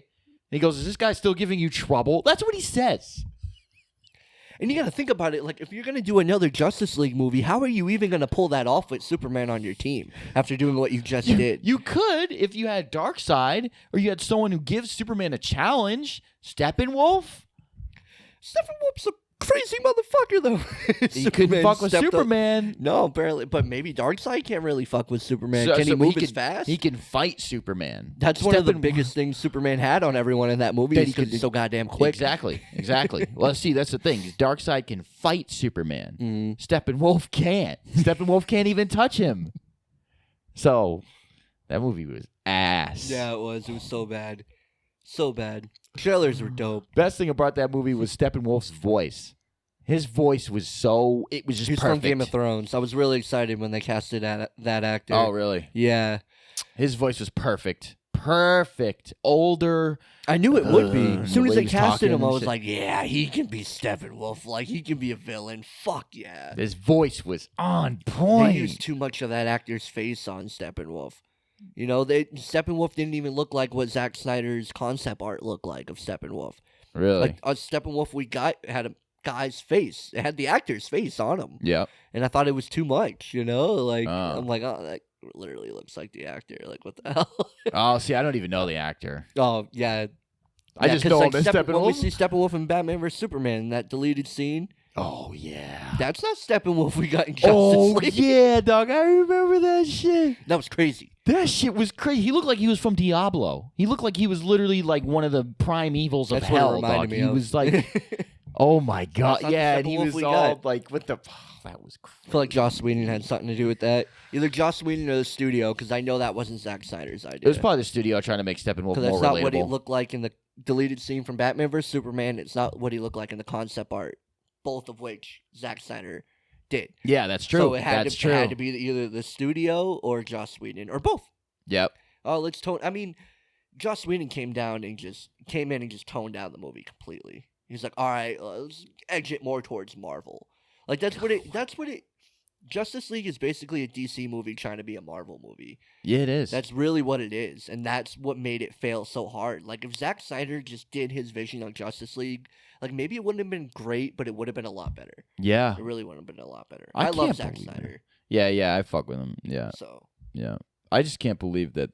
And he goes, is this guy still giving you trouble? That's what he says. And you got to think about it. Like, if you're going to do another Justice League movie, how are you even going to pull that off with Superman on your team after doing what you just did? You could if you had Darkseid, or you had someone who gives Superman a challenge. Steppenwolf? Steppenwolf's a crazy motherfucker, though. He couldn't fuck with stepped up. Superman. No, barely. But maybe Darkseid can't really fuck with Superman. So- Can he so move as can- fast? He can fight Superman. That's one of the Steppen- biggest things Superman had on everyone in that movie. That Is he because could- he's so goddamn quick. Exactly. Well, see, that's the thing. Darkseid can fight Superman. Mm. Steppenwolf can't. Steppenwolf can't even touch him. So, that movie was ass. Yeah, it was. It was so bad. So bad. Trailers were dope. Best thing about that movie was Steppenwolf's voice. His voice was so... It was just He's perfect. from Game of Thrones. I was really excited when they casted that actor. Oh, really? Yeah. His voice was perfect. Perfect. Older. I knew it would be. And As soon the as way they he was casted talking him, I and was shit. like, yeah, he can be Steppenwolf. Like, he can be a villain. Fuck yeah. His voice was on They point. used too much of that actor's face on Steppenwolf. You know, Steppenwolf didn't even look like what Zack Snyder's concept art looked like of Steppenwolf. Really? Like, a Steppenwolf we got had a guy's face. It had the actor's face on him. Yeah. And I thought it was too much, you know? Like, Oh. I'm like, oh, that literally looks like the actor. Like, what the hell? Oh, see, I don't even know the actor. Oh, yeah. I Yeah, just 'cause, know like, him as when we Steppenwolf. see Steppenwolf in Batman vs. Superman, that deleted scene, Oh, yeah. that's not Steppenwolf we got in Justice Oh, League. yeah, dog. I remember that shit. That was crazy. That shit was crazy. He looked like he was from Diablo. He looked like he was literally like one of the prime evils of That's what it hell, reminded dog. me He of. was like, oh my god, That's not yeah, the and he Steppenwolf was we all got. like, what the? That was crazy. I feel like Joss Whedon had something to do with that. Either Joss Whedon or the studio, because I know that wasn't Zack Snyder's idea. It was probably the studio trying to make Steppenwolf Because more that's not what he relatable. looked like in the deleted scene from Batman vs. Superman. It's not what he looked like in the concept art, both of which Zack Snyder did. Yeah, that's true. So it had, That's to, true. it had to be either the studio or Joss Whedon, or both. Yep. Oh, let's tone. I mean, Joss Whedon came in and just toned down the movie completely. He's like, all right, let's edge it more towards Marvel. Like that's what it. Justice League is basically a DC movie trying to be a Marvel movie. Yeah, it is. That's really what it is, and that's what made it fail so hard. Like if Zack Snyder just did his vision on Justice League, like maybe it wouldn't have been great, but it would have been a lot better. yeah. It really would have been a lot better. I I love can't Zack believe it. Snyder. Yeah, I fuck with him. Yeah, So yeah. I just can't believe that.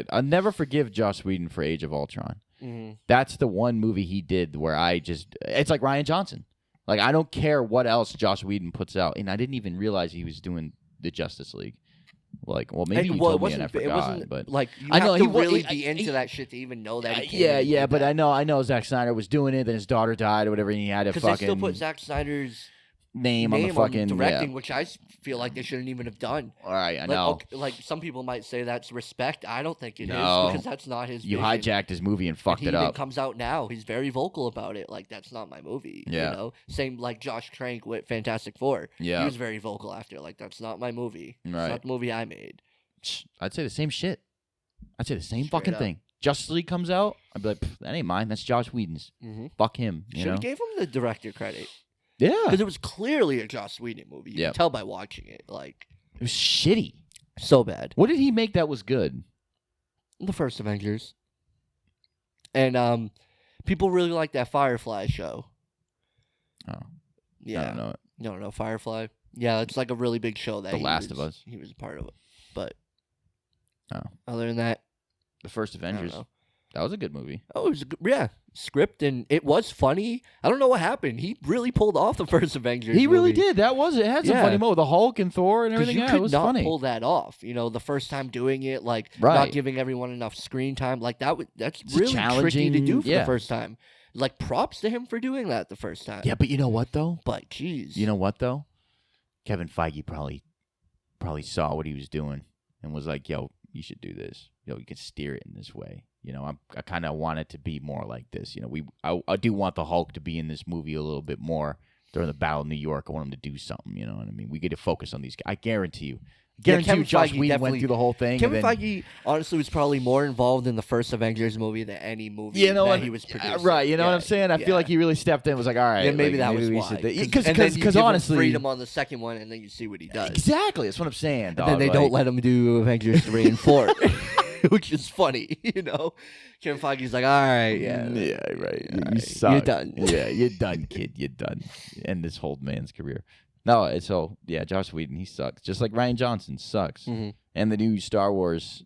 I'll never forgive Joss Whedon for Age of Ultron. mhm. That's the one movie he did where it's like Ryan Johnson. Like, I don't care what else Joss Whedon puts out. And I didn't even realize he was doing the Justice League. Like, well, maybe And, you well, told me and I it forgot. wasn't But like you I know have to he wa- really he- be into he- that shit to even know that. He came yeah, in and yeah. did But that. I know Zack Snyder was doing it. Then his daughter died or whatever, and he had to Because fucking. they still put Zack Snyder's name on the fucking directing, which I feel like they shouldn't even have done. All right, I Like, know. okay, like some people might say that's respect. I don't think it is No. because that's not his. You vision. hijacked his movie and fucked he it even up. comes out now. He's very vocal about it. Like, that's not my movie. Yeah. You know? Same like Josh Trank with Fantastic Four. Yeah. He was very vocal after. Like, that's not my movie. Right. It's not the movie I made. I'd say the same shit. I'd say the same Straight fucking up. thing. Justice League comes out, I'd be like, that ain't mine. That's Josh Whedon's. Mm-hmm. Fuck him. You Should know? have gave him the director credit. Yeah. Because it was clearly a Joss Whedon movie. You Yeah. can tell by watching it. Like, It was shitty. so bad. What did he make that was good? The first Avengers. And people really like that Firefly show. Oh. Yeah. I don't know it. You don't know Firefly? Yeah, it's like a really big show that The Last of Us. He was a part of it. But Oh. other than that, The first I don't Avengers. know. That was a good movie. Oh, it was script, and it was funny. I don't know what happened. He really pulled off the first Avengers. He really movie. did. It had some Yeah. funny moments. The Hulk and Thor and 'Cause everything. you Yeah, could it was not funny. pull that off. You know, the first time doing it, like Right. not giving everyone enough screen time, like that's It's really tricky to challenging, do for yeah. the first time. Like, props to him for doing that the first time. Yeah, but you know what though? But geez, You know what though? Kevin Feige probably saw what he was doing and was like, "Yo, you should do this. Yo, you can steer it in this way." You know, I kind of want it to be more like this. You know, I do want the Hulk to be in this movie a little bit more during the Battle of New York. I want him to do something. You know what I mean? We get to focus on these guys. I guarantee you. Kevin Josh Feige Whedon definitely- went through the whole thing. Kevin and then, Feige honestly was probably more involved in the first Avengers movie than any movie you know that what? he was producing. Right. You know what Yeah, I'm saying? I yeah. feel like he really stepped in. And was like, all right, Yeah, maybe like, that was we why. should- And then you give him honestly, freedom on the second one, and then you see what he does. exactly. That's what I'm saying. And Dog. then they like, don't let him do Avengers 3 and 4, which is funny, you know? Kevin Feige's like, all right, yeah. Yeah, right. All You right, suck. you're done. Yeah, you're done, kid. You're done. End this whole man's career. No, Josh Whedon, he sucks. Just like Ryan Johnson sucks. Mhm. And the new Star Wars.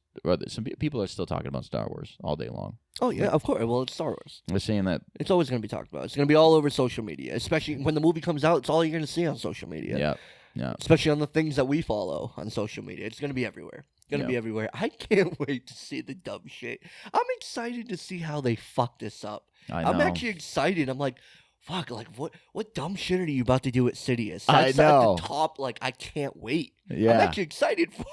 Some people are still talking about Star Wars all day long. Oh, yeah, of course. Well, it's Star Wars. They're saying that. It's always going to be talked about. It's going to be all over social media, especially when the movie comes out. It's all you're going to see on social media. Yeah. Especially on the things that we follow on social media. It's going to be everywhere. It's going to be everywhere. I can't wait to see the dumb shit. I'm excited to see how they fuck this up. I know. I'm actually excited. I'm like, fuck, like what dumb shit are you about to do with Sidious? I That's know. at the top. Like, I can't wait. Yeah. I'm actually excited for it.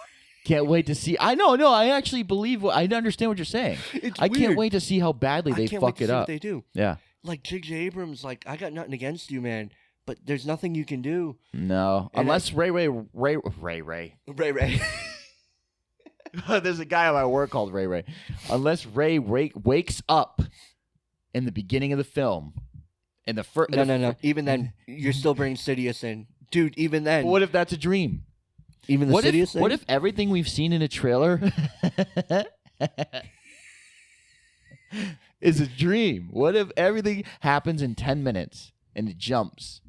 Can't wait to see. I know. No, I actually believe. I understand what you're saying. It's I can't weird. wait to see how badly they I can't wait fuck to it see up. what they do. Yeah. Like, J.J. Abrams, like, I got nothing against you, man, but there's nothing you can do. No. And Unless Ray. Ray. There's a guy at my work called Ray. Unless Ray wakes up in the beginning of the film, in the first. No. Even then, you're still bringing Sidious in. Dude, even then. What if that's a dream? Even the Sidious thing? What if everything we've seen in a trailer is a dream? What if everything happens in 10 minutes and it jumps?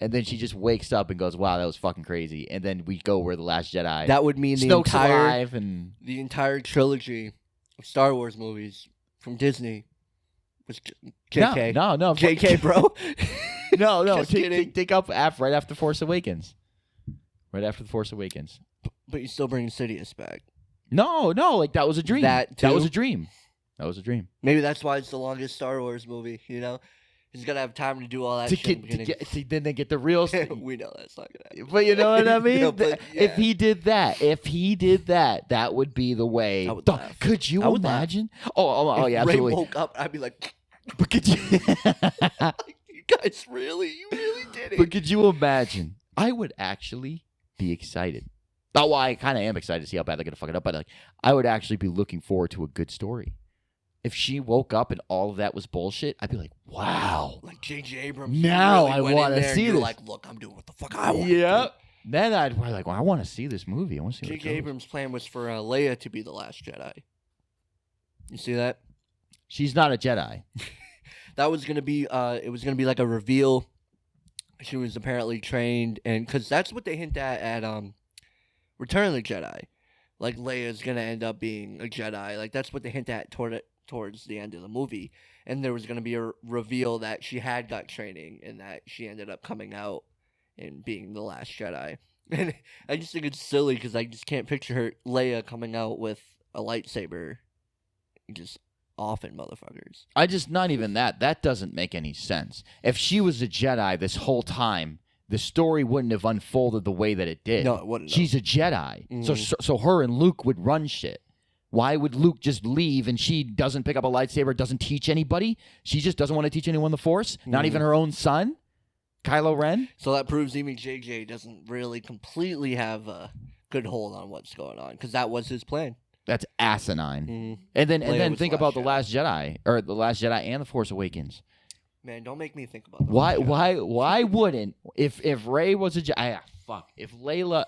And then she just wakes up and goes, "Wow, that was fucking crazy." And then we go where the Last Jedi. That would mean Snoke's alive and the entire trilogy of Star Wars movies from Disney was JK. No, JK, bro. no. Just kidding. Take up right after Force Awakens. Right after the Force Awakens. But you're still bringing Sidious back. No, like that was a dream. That was too? a dream. That was a dream. Maybe that's why it's the longest Star Wars movie, you know? He's got to have time to do all that shit. Then they get the real. We know that's not going to happen. But you know what I mean? No, but, If yeah. he did that, that would be the way. I would laugh. Could you I would laugh. imagine? Oh, yeah, If Ray absolutely. woke up, I'd be like, But could you? you guys you really did it. But could you imagine? I would actually be excited. Oh, well, I kind of am excited to see how bad they're gonna fuck it up. But like, I would actually be looking forward to a good story. If she woke up and all of that was bullshit, I'd be like, wow. Like J.J. Abrams. Now really I went in wanna there and see you're this. Like, look, I'm doing what the fuck I want. Yep. Then I'd be like, well, I want to see this movie. I want to see. J.J. Abrams' plan was for Leia to be the last Jedi. You see that? She's not a Jedi. That was gonna be. It was gonna be like a reveal. She was apparently trained, and because that's what they hint at Return of the Jedi. Like, Leia's gonna end up being a Jedi. Like, that's what they hint at towards the end of the movie. And there was gonna be a reveal that she had got training, and that she ended up coming out and being the last Jedi. And I just think it's silly because I just can't picture Leia coming out with a lightsaber, just offing motherfuckers. I just not even that. That doesn't make any sense. If she was a Jedi this whole time, the story wouldn't have unfolded the way that it did. No, it wouldn't. She's a Jedi. So her and Luke would run shit. Why would Luke just leave and she doesn't pick up a lightsaber, doesn't teach anybody? She just doesn't want to teach anyone the Force? Not even her own son? Kylo Ren? So that proves even JJ doesn't really completely have a good hold on what's going on, because that was his plan. That's asinine. And then think about The Last Jedi, or The Last Jedi and The Force Awakens. Man, don't make me think about that. Why wouldn't, if Rey was a Jedi, if Layla...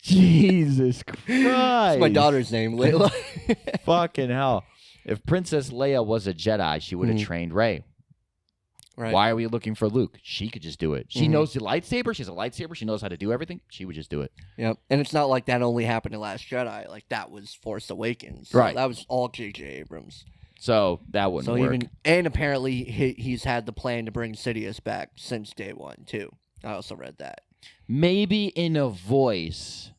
Jesus Christ. It's my daughter's name, Layla. Fucking hell. If Princess Leia was a Jedi, she would have trained Rey. Right. Why are we looking for Luke? She could just do it. She knows the lightsaber. She has a lightsaber. She knows how to do everything. She would just do it. Yep. And it's not like that only happened in Last Jedi. Like, that was Force Awakens. So right. That was all J.J. Abrams. So that wouldn't work. And apparently he's had the plan to bring Sidious back since day one, too. I also read that. Maybe in a voice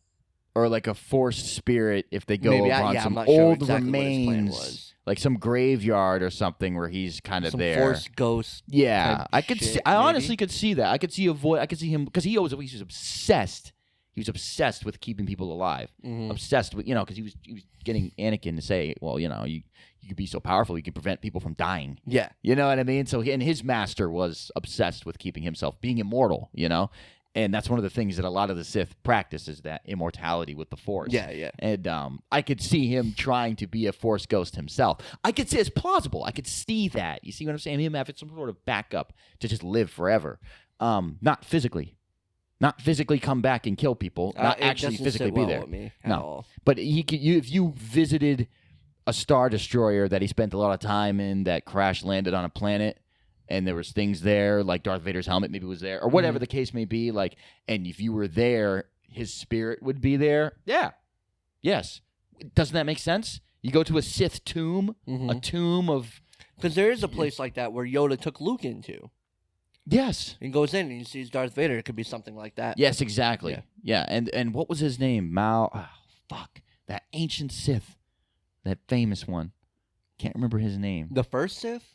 or like a Force spirit if they go on some I'm not old sure exactly remains. What his plan was. Like some graveyard or something where he's kind of there. Force ghost. Yeah, I could. Shit, I honestly could see that. I could see a voice. I could see him because he was obsessed. He was obsessed with keeping people alive. Obsessed with because he was getting Anakin to say, well, you could be so powerful, you could prevent people from dying. Yeah, you know what I mean. So and his master was obsessed with keeping himself being immortal. And that's one of the things that a lot of the Sith practice is that immortality with the Force. Yeah. And I could see him trying to be a Force ghost himself. I could see it's plausible. I could see that. You see what I'm saying? Him having some sort of backup to just live forever. Not physically. Not physically come back and kill people. Not actually physically be there. With me no. all. But he could. If you visited a Star Destroyer that he spent a lot of time in that crash landed on a planet, and there was things there, like Darth Vader's helmet maybe was there, or whatever the case may be, and if you were there, his spirit would be there. Yeah. Yes. Doesn't that make sense? You go to a Sith tomb, a tomb of... Because there is a place like that where Yoda took Luke into. Yes. And goes in and he sees Darth Vader. It could be something like that. Yes, exactly. Yeah. And what was his name? Mao... Oh, fuck. That ancient Sith. That famous one. Can't remember his name. The first Sith?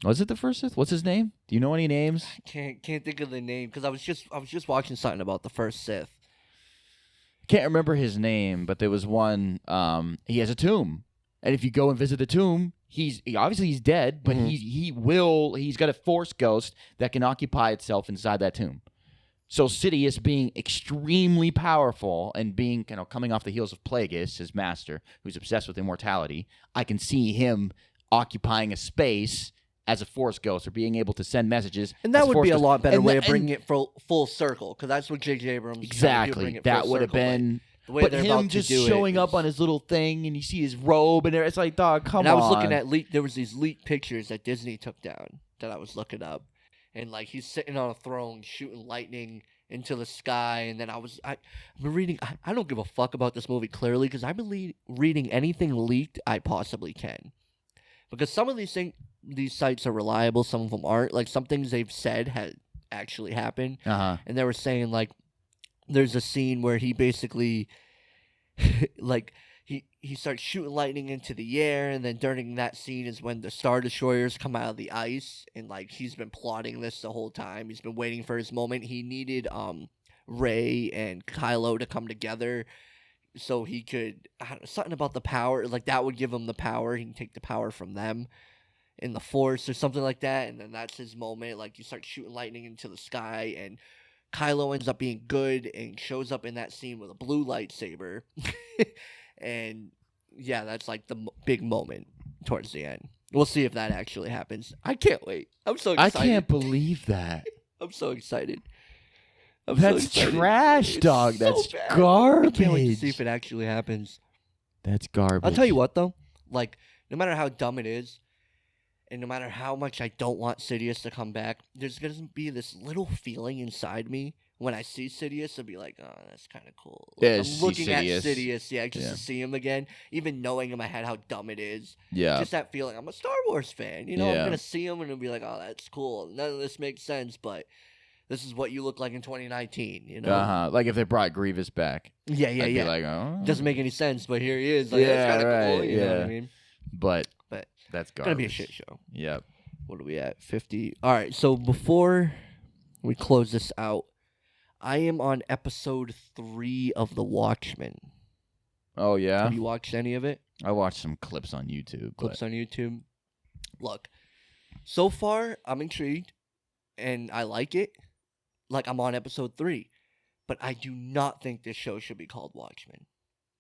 Was it the first Sith? What's his name? Do you know any names? I can't think of the name because I was just watching something about the first Sith. Can't remember his name, but there was one. He has a tomb, and if you go and visit the tomb, he's dead, but he's got a Force ghost that can occupy itself inside that tomb. So Sidious, being extremely powerful and being coming off the heels of Plagueis, his master, who's obsessed with immortality, I can see him occupying a space as a Force ghost or being able to send messages. And that would be a lot better way of bringing it full circle, because that's what J.J. Abrams exactly. That would have been. But him just showing up on his little thing and you see his robe and it's like, dog, come on. And I was looking at there was these leaked pictures that Disney took down that I was looking up. And he's sitting on a throne shooting lightning into the sky. And then I've been reading. I don't give a fuck about this movie clearly because I've been reading anything leaked I possibly can. Because some of these sites are reliable, some of them aren't. Like some things they've said had actually happened. And they were saying there's a scene where he basically he starts shooting lightning into the air, and then during that scene is when the Star Destroyers come out of the ice, and he's been plotting this the whole time. He's been waiting for his moment. He needed Rey and Kylo to come together so he could something about the power, that would give him the power. He can take the power from them in the Force or something like that, and then that's his moment. You start shooting lightning into the sky, and Kylo ends up being good and shows up in that scene with a blue lightsaber. And yeah, that's the big moment towards the end. We'll see if that actually happens. I can't wait. I'm so excited. I can't believe that. I'm so excited. That's trash, dog. So that's bad. garbage. I can't wait to see if it actually happens. That's garbage. I'll tell you what, though. No matter how dumb it is, and no matter how much I don't want Sidious to come back, there's going to be this little feeling inside me when I see Sidious. I'll be like, oh, that's kind of cool. Yeah, I'm looking at Sidious, just to see him again, even knowing in my head how dumb it is. Yeah. Just that feeling. I'm a Star Wars fan. I'm going to see him and I'll be like, oh, that's cool. None of this makes sense, but this is what you look like in 2019, Like if they brought Grievous back. Yeah. I'd be like, oh. Doesn't make any sense, but here he is. That's kind of cool. You know what I mean? But that's garbage. It's going to be a shit show. Yep. What are we at? 50. All right. So before we close this out, I am on episode 3 of The Watchmen. Oh yeah. Have you watched any of it? I watched some clips on YouTube. Clips on YouTube. Look, so far I'm intrigued, and I like it. Like, I'm on episode 3, but I do not think this show should be called Watchmen.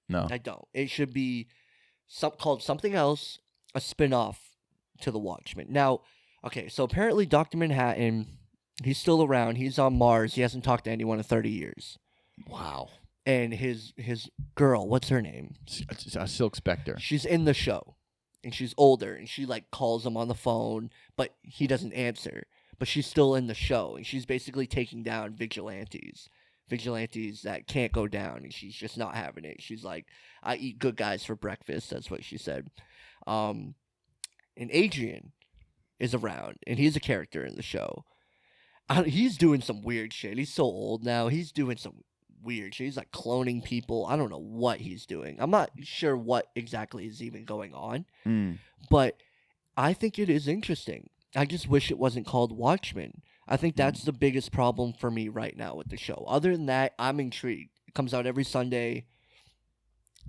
No. I don't. It should be called something else, a spin-off to The Watchmen. Now, okay, so apparently Dr. Manhattan, he's still around. He's on Mars. He hasn't talked to anyone in 30 years. Wow. And his girl, what's her name? Silk Spectre. She's in the show, and she's older, and she, like, calls him on the phone, but he doesn't answer. But she's still in the show, and she's basically taking down vigilantes that can't go down, and she's just not having it. She's like, I eat good guys for breakfast. That's what she said. And Adrian is around, and he's a character in the show. He's doing some weird shit. He's so old now. He's doing some weird shit. He's like cloning people. I don't know what he's doing. I'm not sure what exactly is even going on, but I think it is interesting. I just wish it wasn't called Watchmen. I think that's the biggest problem for me right now with the show. Other than that, I'm intrigued. It comes out every Sunday.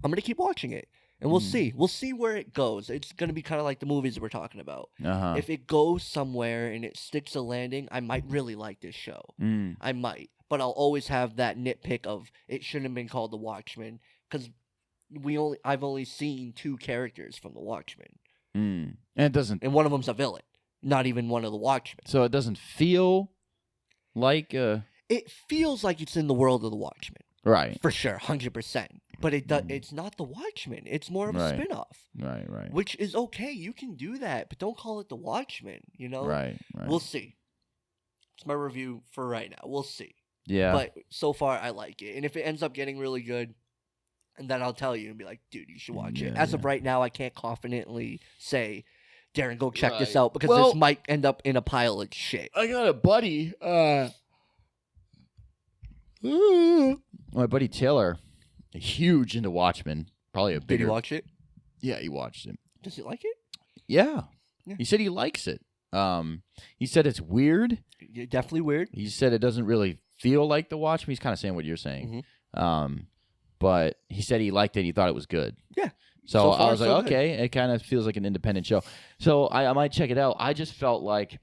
I'm going to keep watching it, and we'll see. We'll see where it goes. It's going to be kind of like the movies we're talking about. If it goes somewhere and it sticks a landing, I might really like this show. I might. But I'll always have that nitpick of it shouldn't have been called The Watchmen, because I've only seen 2 characters from The Watchmen. And it doesn't... And one of them's a villain. Not even one of the Watchmen. So it doesn't feel like It feels like it's in the world of the Watchmen. Right. For sure, 100%. But it's not the Watchmen. It's more of a spin-off. Right. Which is okay. You can do that, but don't call it the Watchmen, you know? Right. We'll see. It's my review for right now. We'll see. Yeah. But so far, I like it. And if it ends up getting really good, and then I'll tell you and be like, dude, you should watch it. As of right now, I can't confidently say, Darren, go check this out, because this might end up in a pile of shit. I got a buddy. My buddy Taylor, huge into Watchmen. Probably a bigger. Did he watch it? Yeah, he watched it. Does he like it? Yeah. He said he likes it. He said it's weird. Yeah, definitely weird. He said it doesn't really feel like the Watchmen. He's kind of saying what you're saying. But he said he liked it. He thought it was good. Yeah. So I was like, okay, it kind of feels like an independent show. So I might check it out. I just felt like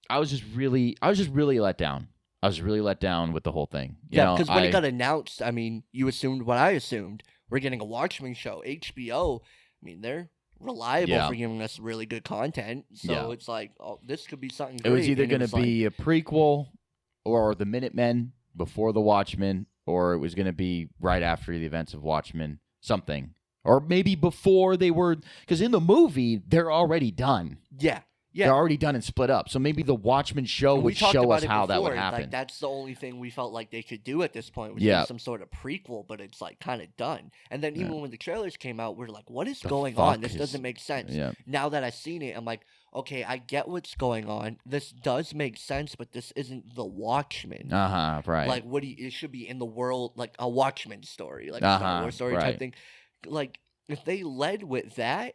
I was just really let down. I was really let down with the whole thing. You know, because when it got announced, I mean, you assumed what I assumed. We're getting a Watchmen show. HBO, I mean, they're reliable for giving us really good content. So it's like, oh, this could be something great. It was either going to be a prequel or the Minutemen before the Watchmen, or it was going to be right after the events of Watchmen, something. Or maybe before they were, because in the movie, they're already done. Yeah. They're already done and split up. So maybe the Watchmen show would show us how that would happen. Like, that's the only thing we felt like they could do at this point, was do some sort of prequel, but it's like kind of done. And then even when the trailers came out, we're like, what is going on? This doesn't make sense. Now that I've seen it, I'm like, okay, I get what's going on. This does make sense, but this isn't the Watchmen. Right. Like, it should be in the world, like a Watchmen story, like a Star Wars story type thing. Like, if they led with that,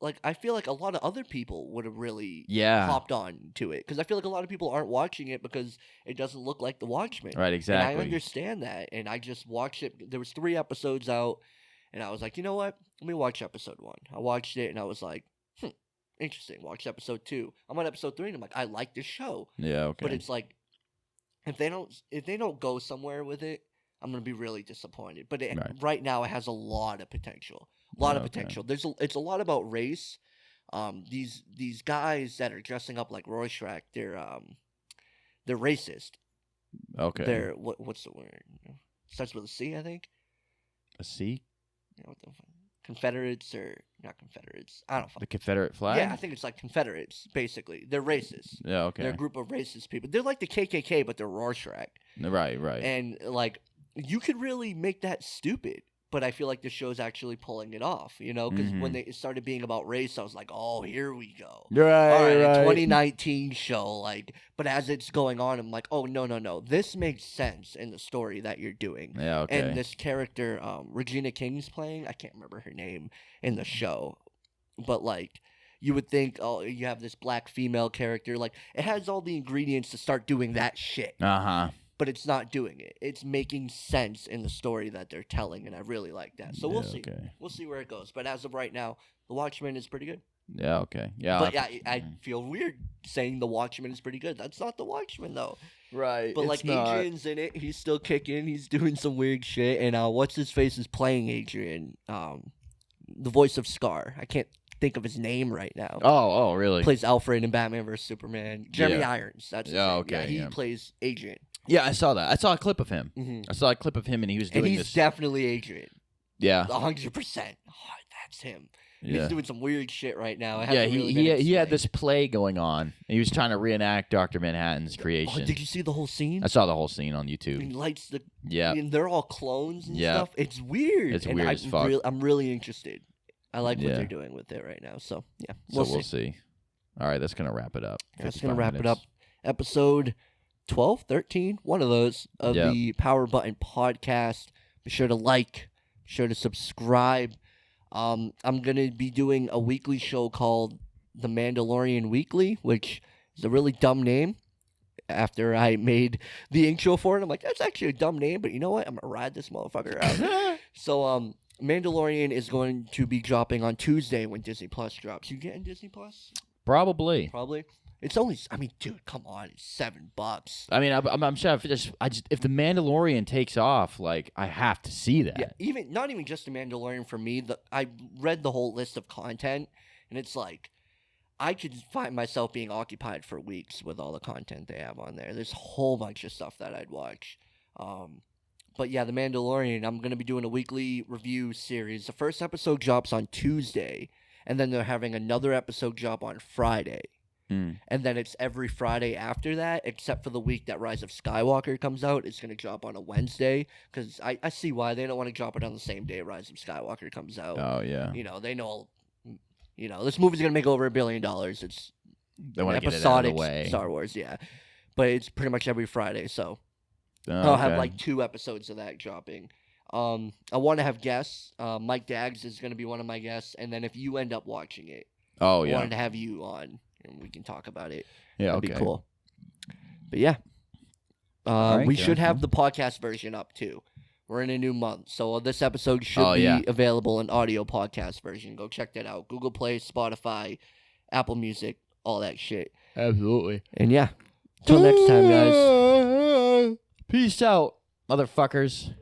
like, I feel like a lot of other people would have really hopped on to it. Because I feel like a lot of people aren't watching it because it doesn't look like The Watchmen. Right, exactly. And I understand that. And I just watched it. There was 3 episodes out. And I was like, you know what? Let me watch episode 1. I watched it and I was like, interesting. Watched episode 2. I'm on episode 3 and I'm like, I like this show. Yeah, okay. But it's like, if they don't go somewhere with it, I'm gonna be really disappointed. But right now, it has a lot of potential. Of potential. It's a lot about race. These guys that are dressing up like Rorschach, they're racist. Okay. They're what's the word? Starts with a C, I think. A C? What the fuck? Confederates or not Confederates? I don't know. The Confederate flag? Yeah, I think it's like Confederates. Basically, they're racist. Yeah, okay. They're a group of racist people. They're like the KKK, but they're Rorschach. Right. And like, you could really make that stupid, but I feel like the show's actually pulling it off, you know? Because when it started being about race, I was like, oh, here we go. Right, all right. A 2019 show, like, but as it's going on, I'm like, oh, no. This makes sense in the story that you're doing. Yeah, okay. And this character, Regina King's playing, I can't remember her name in the show, but like, you would think, oh, you have this black female character. Like, it has all the ingredients to start doing that shit. Uh-huh. But it's not doing it. It's making sense in the story that they're telling, and I really like that. So we'll see. Okay. We'll see where it goes. But as of right now, The Watchmen is pretty good. Yeah, okay. Yeah. But yeah, I feel weird saying The Watchmen is pretty good. That's not The Watchmen, though. Right. But, like, Adrian's in it. He's still kicking. He's doing some weird shit. And what's-his-face is playing Adrian, the voice of Scar. I can't think of his name right now. Oh, really? Plays Alfred in Batman vs. Superman. Jeremy Irons. That's his name. Okay. Yeah, he plays Adrian. Yeah, I saw that. I saw a clip of him. Mm-hmm. I saw a clip of him, and he was doing and he's this. definitely Adrian. Yeah. 100%. Oh, that's him. Yeah. He's doing some weird shit right now. Yeah, he had this play going on. He was trying to reenact Dr. Manhattan's creation. Oh, did you see the whole scene? I saw the whole scene on YouTube. He lights the... Yeah. And they're all clones and stuff. It's weird. It's weird as fuck. I'm really interested. I like what they're doing with it right now. So, yeah. We'll see. All right, that's going to wrap it up. That's going to wrap it up. Episode 12, 13, one of those of the Power Button podcast. Be sure to like. Be sure to subscribe. I'm going to be doing a weekly show called The Mandalorian Weekly, which is a really dumb name. After I made the intro for it, I'm like, that's actually a dumb name, but you know what? I'm going to ride this motherfucker out. So, Mandalorian is going to be dropping on Tuesday when Disney Plus drops. You getting Disney Plus? Probably. It's only, I mean, dude, come on, it's $7. I mean, I'm sure if the Mandalorian takes off, like, I have to see that. Yeah, not even just the Mandalorian for me. I read the whole list of content, and it's like, I could find myself being occupied for weeks with all the content they have on there. There's a whole bunch of stuff that I'd watch. But yeah, The Mandalorian, I'm going to be doing a weekly review series. The first episode drops on Tuesday, and then they're having another episode drop on Friday. And then it's every Friday after that, except for the week that Rise of Skywalker comes out. It's going to drop on a Wednesday, because I see why. They don't want to drop it on the same day Rise of Skywalker comes out. Oh, yeah. They know, this movie's going to make over $1 billion. It's they want to get it out of the way. Star Wars, yeah. But it's pretty much every Friday, so I'll have like 2 episodes of that dropping. I want to have guests. Mike Daggs is going to be one of my guests, and then if you end up watching it, I wanted to have you on, and we can talk about it. Yeah, that'd be cool. But yeah, we should have the podcast version up too. We're in a new month, so this episode should be available in audio podcast version. Go check that out. Google Play, Spotify, Apple Music, all that shit. Absolutely. And yeah, till next time, guys. Peace out, motherfuckers.